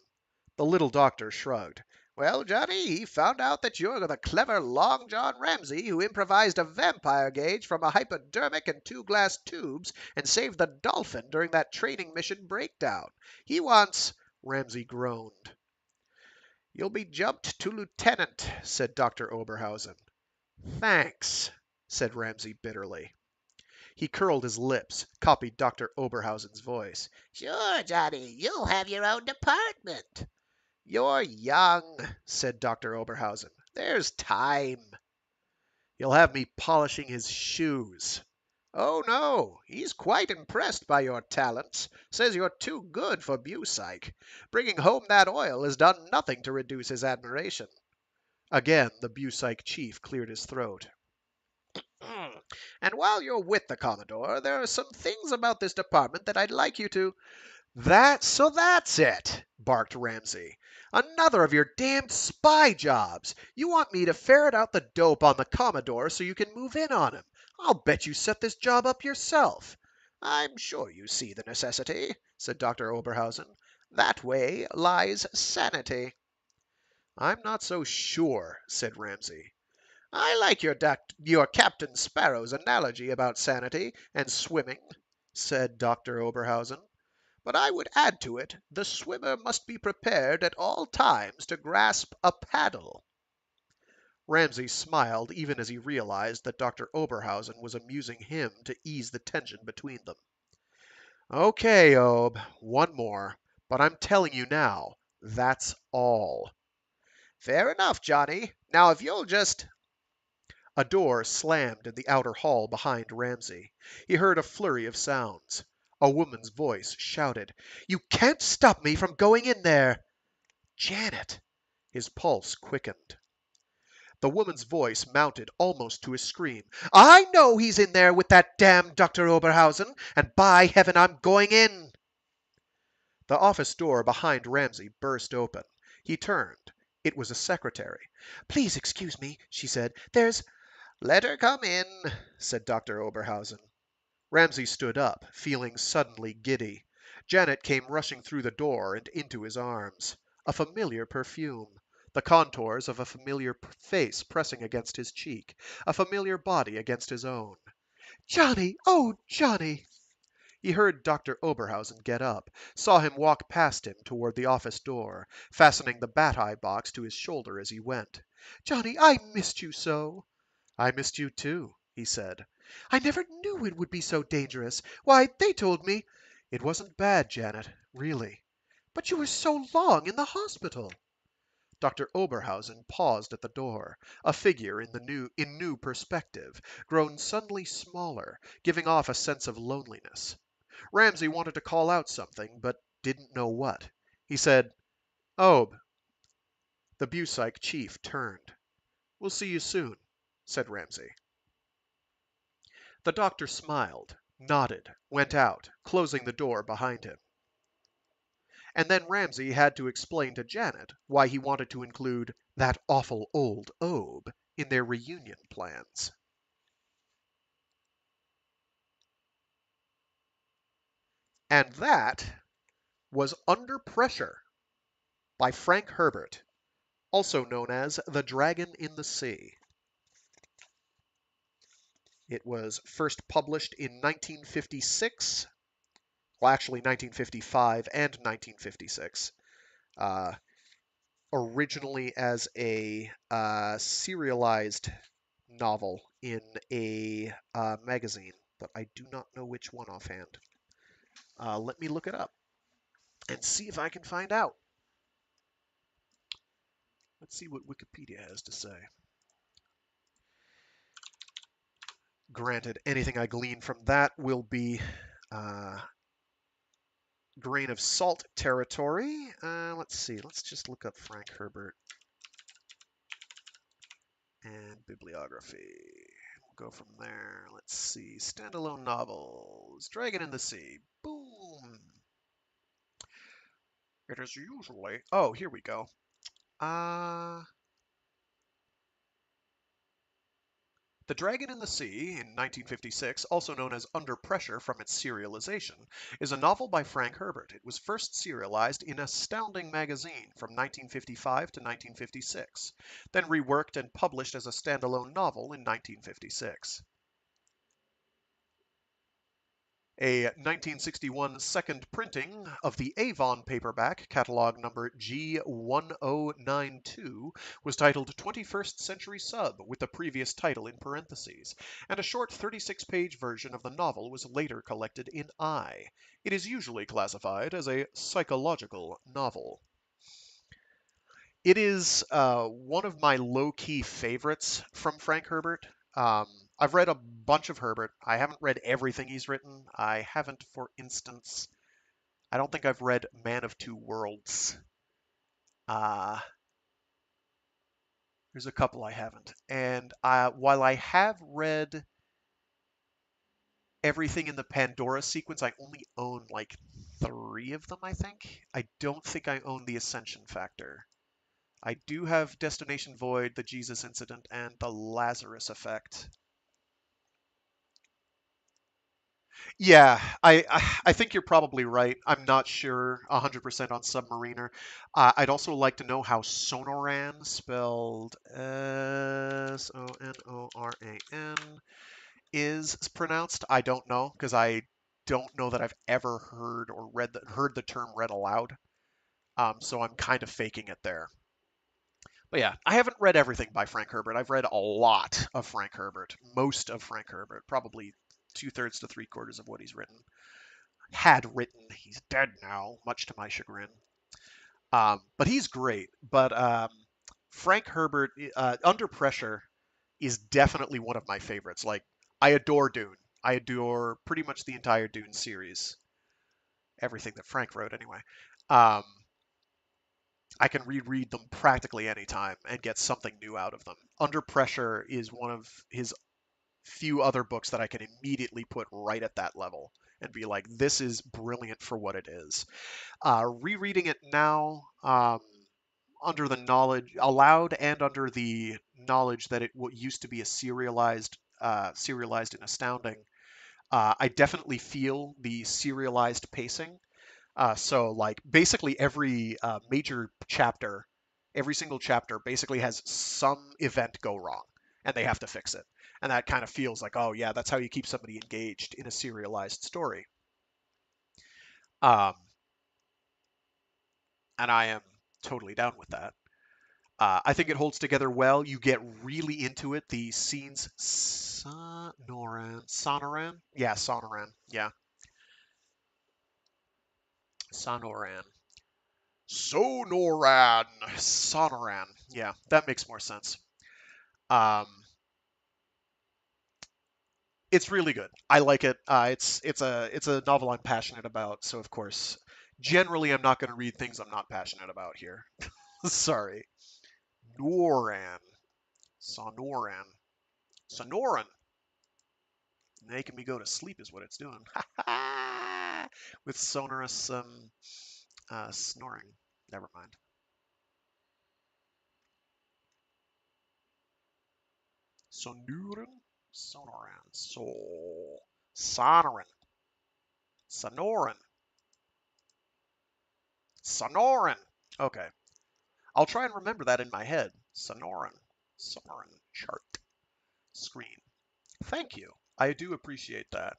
The little doctor shrugged. Well, Johnny, he found out that you're the clever Long John Ramsey who improvised a vampire gauge from a hypodermic and 2 glass tubes and saved the dolphin during that training mission breakdown. He wants... Ramsey groaned. You'll be jumped to lieutenant, said Dr. Oberhausen. Thanks, said Ramsey bitterly. He curled his lips, copied Dr. Oberhausen's voice. Sure, Johnny, you'll have your own department. You're young, said Dr. Oberhausen. There's time. You'll have me polishing his shoes. Oh, no, he's quite impressed by your talents. Says you're too good for Bucyke. Bringing home that oil has done nothing to reduce his admiration. Again, the Bucyke chief cleared his throat. And while you're with the Commodore, there are some things about this department that I'd like you to... That's it, barked Ramsey. Another of your damned spy jobs. You want me to ferret out the dope on the Commodore so you can move in on him. I'll bet you set this job up yourself. I'm sure you see the necessity, said Dr. Oberhausen. That way lies sanity. I'm not so sure, said Ramsey. I like your Captain Sparrow's analogy about sanity and swimming, said Dr. Oberhausen. But I would add to it, the swimmer must be prepared at all times to grasp a paddle. Ramsey smiled even as he realized that Dr. Oberhausen was amusing him to ease the tension between them. Okay, Ob, one more, but I'm telling you now, that's all. Fair enough, Johnny. Now if you'll just... A door slammed in the outer hall behind Ramsey. He heard a flurry of sounds. A woman's voice shouted, "You can't stop me from going in there!" Janet! His pulse quickened. The woman's voice mounted almost to a scream. "I know he's in there with that damned Dr. Oberhausen, and by heaven I'm going in!" The office door behind Ramsey burst open. He turned. It was a secretary. "Please excuse me," she said. "There's—" Let her come in, said Dr. Oberhausen. Ramsey stood up, feeling suddenly giddy. Janet came rushing through the door and into his arms. A familiar perfume. The contours of a familiar face pressing against his cheek. A familiar body against his own. "Johnny! Oh, Johnny!" He heard Dr. Oberhausen get up, saw him walk past him toward the office door, fastening the bat-eye box to his shoulder as he went. "Johnny, I missed you so!" "I missed you too," he said. "I never knew it would be so dangerous. Why, they told me—" "It wasn't bad, Janet, really." "But you were so long in the hospital." Dr. Oberhausen paused at the door, a figure in new perspective, grown suddenly smaller, giving off a sense of loneliness. Ramsey wanted to call out something, but didn't know what. He said, "Ob." The Bucyke chief turned. "We'll see you soon," said Ramsey. The doctor smiled, nodded, went out, closing the door behind him. And then Ramsey had to explain to Janet why he wanted to include that awful old Ob in their reunion plans. And that was Under Pressure by Frank Herbert, also known as The Dragon in the Sea. It was first published in 1956, well, actually 1955 and 1956, originally as a serialized novel in a magazine, but I do not know which one offhand. Let me look it up and see if I can find out. Let's see what Wikipedia has to say. Granted, anything I glean from that will be grain of salt territory. Let's see. Let's just look up Frank Herbert and bibliography. We'll go from there. Let's see. Standalone novels. Dragon in the Sea. Boom. It is usually... Oh, here we go. The Dragon in the Sea, in 1956, also known as Under Pressure from its serialization, is a novel by Frank Herbert. It was first serialized in Astounding magazine from 1955 to 1956, then reworked and published as a standalone novel in 1956. A 1961 second printing of the Avon paperback, catalog number G1092, was titled 21st Century Sub, with the previous title in parentheses, and a short 36-page version of the novel was later collected in I. It is usually classified as a psychological novel. It is one of my low-key favorites from Frank Herbert. Um, I've read a bunch of Herbert. I haven't read everything he's written. I haven't, for instance, I don't think I've read Man of Two Worlds. Uh, there's a couple I haven't. And while I have read everything in the Pandora sequence, I only own like 3 of them, I think. I don't think I own the Ascension Factor. I do have Destination Void, the Jesus Incident, and the Lazarus Effect. Yeah, I think you're probably right. I'm not sure 100% on Submariner. I'd also like to know how Sonoran, spelled Sonoran, is pronounced. I don't know because I don't know that I've ever heard or heard the term read aloud. So I'm kind of faking it there. But yeah, I haven't read everything by Frank Herbert. I've read a lot of Frank Herbert, most of Frank Herbert, probably 2/3 to 3/4 of what he's written. Had written. He's dead now, much to my chagrin. But he's great. But Frank Herbert, Under Pressure, is definitely one of my favorites. Like, I adore Dune. I adore pretty much the entire Dune series. Everything that Frank wrote, anyway. Um, I can reread them practically any time and get something new out of them. Under Pressure is one of his few other books that I can immediately put right at that level and be like, this is brilliant for what it is. Rereading it now, under the knowledge, allowed and under the knowledge that it used to be a serialized and astounding, I definitely feel the serialized pacing. So like basically every major chapter, every single chapter basically has some event go wrong and they have to fix it. And that kind of feels like, oh yeah, that's how you keep somebody engaged in a serialized story. Um, and I am totally down with that. I think it holds together well. You get really into it. The scenes, Sonoran, yeah, Sonoran, yeah, Sonoran. Sonoran. Sonoran. Yeah, that makes more sense. Um, it's really good. I like it. It's a novel I'm passionate about. So of course, generally I'm not going to read things I'm not passionate about here. Sorry. Noran. Sonoran. Sonoran. Making me go to sleep is what it's doing. With sonorous snoring. Never mind. Sonuran? Sonoran. Sonoran. Sonoran. Sonoran. Okay. I'll try and remember that in my head. Sonoran. Sonoran chart. Screen. Thank you. I do appreciate that.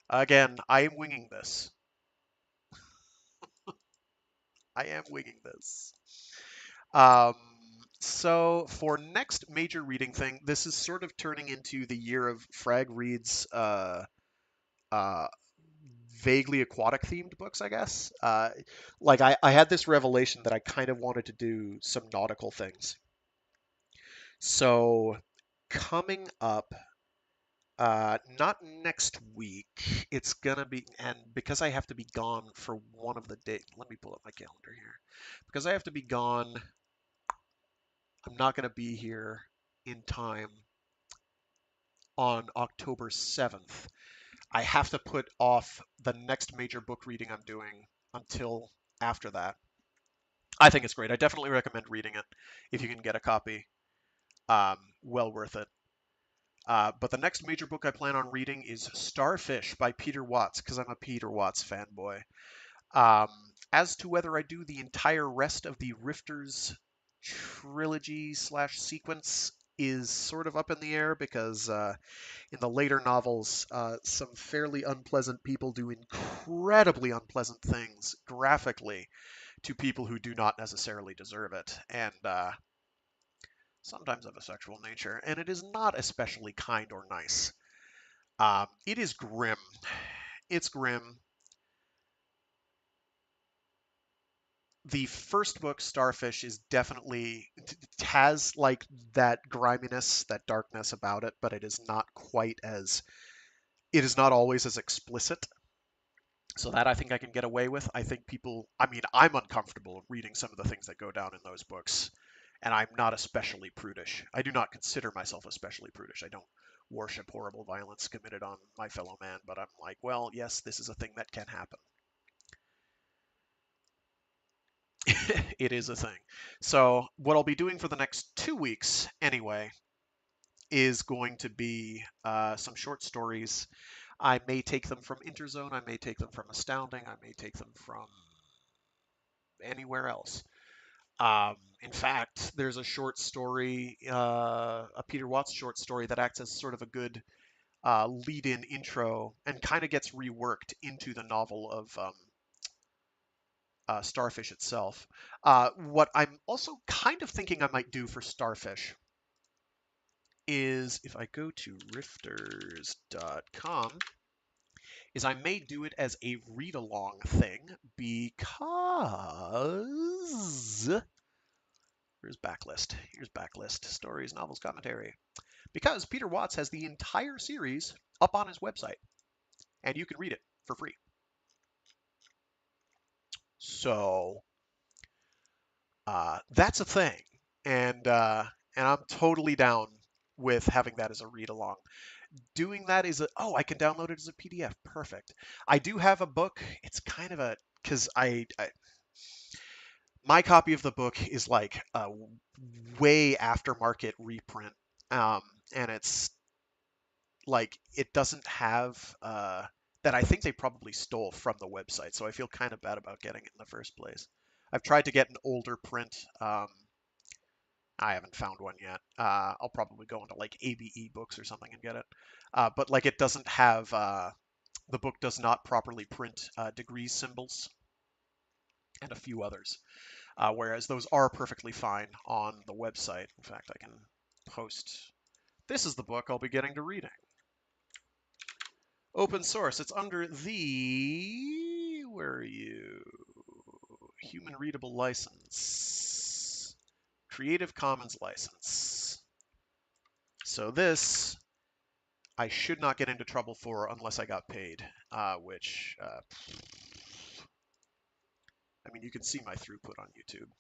Again, I am winging this. I am winging this. Um, so for next major reading thing, this is sort of turning into the year of Frag reads uh, vaguely aquatic themed books, I guess. Like I had this revelation that I kind of wanted to do some nautical things. So coming up, not next week, it's gonna be, and because I have to be gone for one of the days, let me pull up my calendar here. Because I have to be gone, I'm not gonna be here in time on October 7th. I have to put off the next major book reading I'm doing until after that. I think it's great. I definitely recommend reading it if you can get a copy. Well worth it. But the next major book I plan on reading is Starfish by Peter Watts, because I'm a Peter Watts fanboy. Um, as to whether I do the entire rest of the Rifters trilogy slash sequence is sort of up in the air because in the later novels, some fairly unpleasant people do incredibly unpleasant things graphically to people who do not necessarily deserve it, and sometimes of a sexual nature, and it is not especially kind or nice. It is grim. It's grim. The first book, Starfish, is definitely has like that griminess, that darkness about it, but it is not quite as it is not always as explicit. So that I think I can get away with. I think people, I mean, I'm uncomfortable reading some of the things that go down in those books, and I'm not especially prudish. I do not consider myself especially prudish. I don't worship horrible violence committed on my fellow man, but I'm like, well, yes, this is a thing that can happen. It is a thing. So, what I'll be doing for the next 2 weeks, anyway, is going to be some short stories. I may take them from Interzone, I may take them from Astounding, I may take them from anywhere else. In fact, there's a short story, a Peter Watts short story that acts as sort of a good lead-in intro and kind of gets reworked into the novel of Starfish itself. What I'm also kind of thinking I might do for Starfish is if I go to rifters.com, is I may do it as a read-along thing because here's backlist. Here's backlist. Stories, novels, commentary. Because Peter Watts has the entire series up on his website, and you can read it for free. So that's a thing, and I'm totally down with having that as a read along. Doing that is I can download it as a PDF. Perfect. I do have a book. It's kind of a because I my copy of the book is like a way aftermarket reprint, um, and it's like it doesn't have that I think they probably stole from the website, so I feel kind of bad about getting it in the first place. I've tried to get an older print. I haven't found one yet. I'll probably go into like ABE books or something and get it. But like it doesn't have the book does not properly print degree symbols and a few others, whereas those are perfectly fine on the website. In fact, I can post. This is the book I'll be getting to reading. Open source. It's under the where are you? Human readable license. Creative Commons license. So this I should not get into trouble for unless I got paid, which I mean you can see my throughput on YouTube.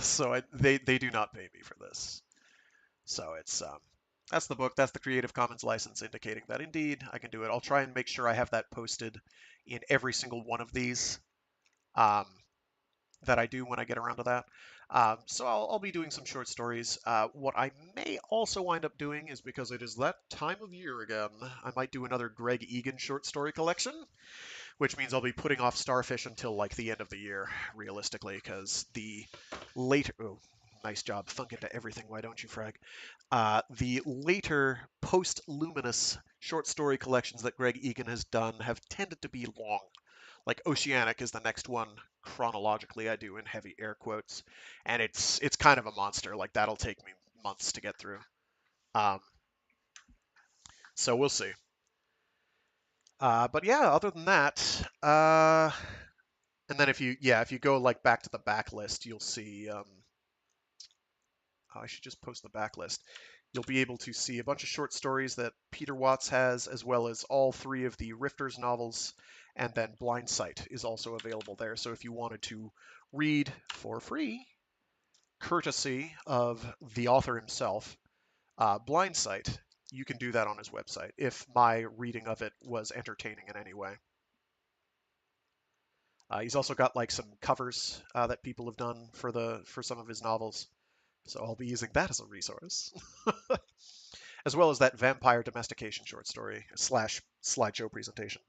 So they do not pay me for this. So it's that's the book. That's the Creative Commons license indicating that indeed I can do it. I'll try and make sure I have that posted in every single one of these um, that I do when I get around to that. So I'll be doing some short stories. What I may also wind up doing is because it is that time of year again, I might do another Greg Egan short story collection, which means I'll be putting off Starfish until like the end of the year, realistically, because the later. Oh, nice job. Thunk into everything. Why don't you, Frag? The later post-Luminous short story collections that Greg Egan has done have tended to be long. Like Oceanic is the next one chronologically. I do in heavy air quotes, and it's kind of a monster. Like that'll take me months to get through. Um, so we'll see. But yeah, other than that, and then if you go like back to the backlist, you'll see. I should just post the backlist. You'll be able to see a bunch of short stories that Peter Watts has, as well as all three of the Rifters novels, and then Blind Sight is also available there. So if you wanted to read for free, courtesy of the author himself, Blind Sight, you can do that on his website if my reading of it was entertaining in any way. He's also got like some covers that people have done for some of his novels. So I'll be using that as a resource. As well as that vampire domestication short story slash slideshow presentation.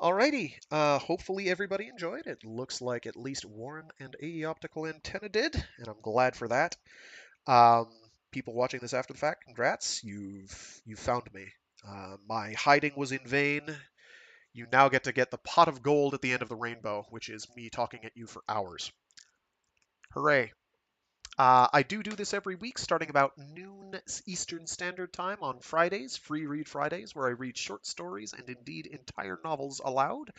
Alrighty, hopefully everybody enjoyed it. Looks like at least Warren and AE Optical Antenna did, and I'm glad for that. Um, People watching this after the fact, congrats, you've found me. My hiding was in vain. You now get to get the pot of gold at the end of the rainbow, which is me talking at you for hours. Hooray! I do this every week, starting about noon Eastern Standard Time on Fridays, Free Read Fridays, where I read short stories and indeed entire novels aloud.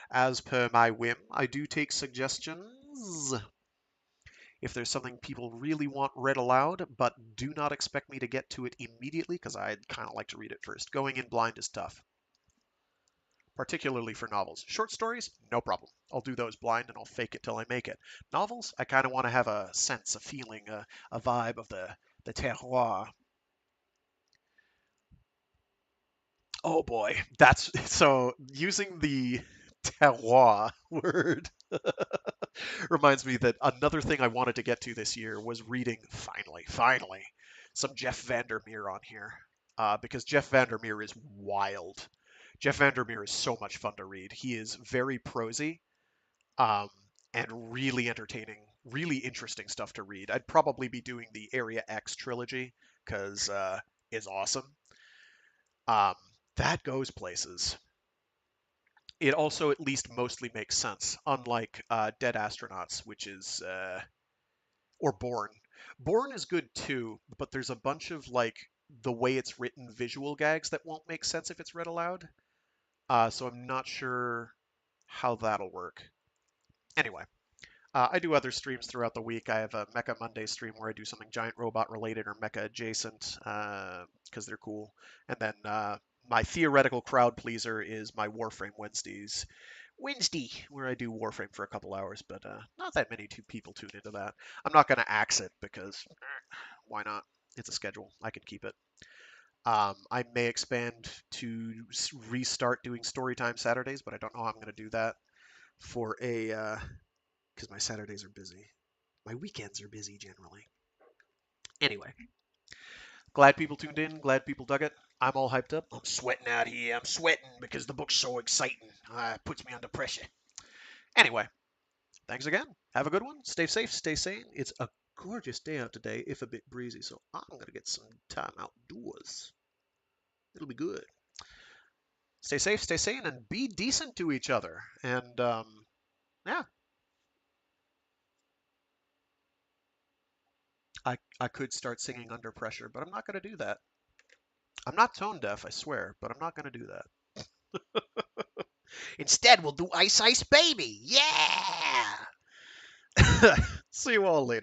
As per my whim, I do take suggestions if there's something people really want read aloud, but do not expect me to get to it immediately because I'd kind of like to read it first. Going in blind is tough, particularly for novels. Short stories, no problem. I'll do those blind and I'll fake it till I make it. Novels, I kind of want to have a sense, a feeling, a vibe of the terroir. Oh boy, that's so using the terroir word reminds me that another thing I wanted to get to this year was reading, finally, some Jeff Vandermeer on here. Because Jeff Vandermeer is wild. Jeff Vandermeer is so much fun to read. He is very prosy, um, and really entertaining, really interesting stuff to read. I'd probably be doing the Area X trilogy because is awesome. Um, that goes places. It also at least mostly makes sense, unlike Dead Astronauts, which is or Born. Born is good too, but there's a bunch of like the way it's written visual gags that won't make sense if it's read aloud. So I'm not sure how that'll work. Anyway, I do other streams throughout the week. I have a Mecha Monday stream where I do something giant robot related or mecha adjacent because they're cool. And then my theoretical crowd pleaser is my Warframe Wednesday, where I do Warframe for a couple hours, but not that many people tune into that. I'm not going to axe it because why not? It's a schedule. I can keep it. I may expand to restart doing Storytime Saturdays, but I don't know how I'm going to do that for a because my Saturdays are busy. My weekends are busy generally. Anyway, glad people tuned in. Glad people dug it. I'm all hyped up. I'm sweating out here. I'm sweating because the book's so exciting. It puts me under pressure. Anyway, thanks again. Have a good one. Stay safe. Stay sane. It's a gorgeous day out today, if a bit breezy, so I'm going to get some time outdoors. It'll be good. Stay safe, stay sane, and be decent to each other. And, yeah. I could start singing under pressure, but I'm not going to do that. I'm not tone deaf, I swear, but I'm not going to do that. Instead, we'll do Ice Ice Baby. Yeah! See you all later.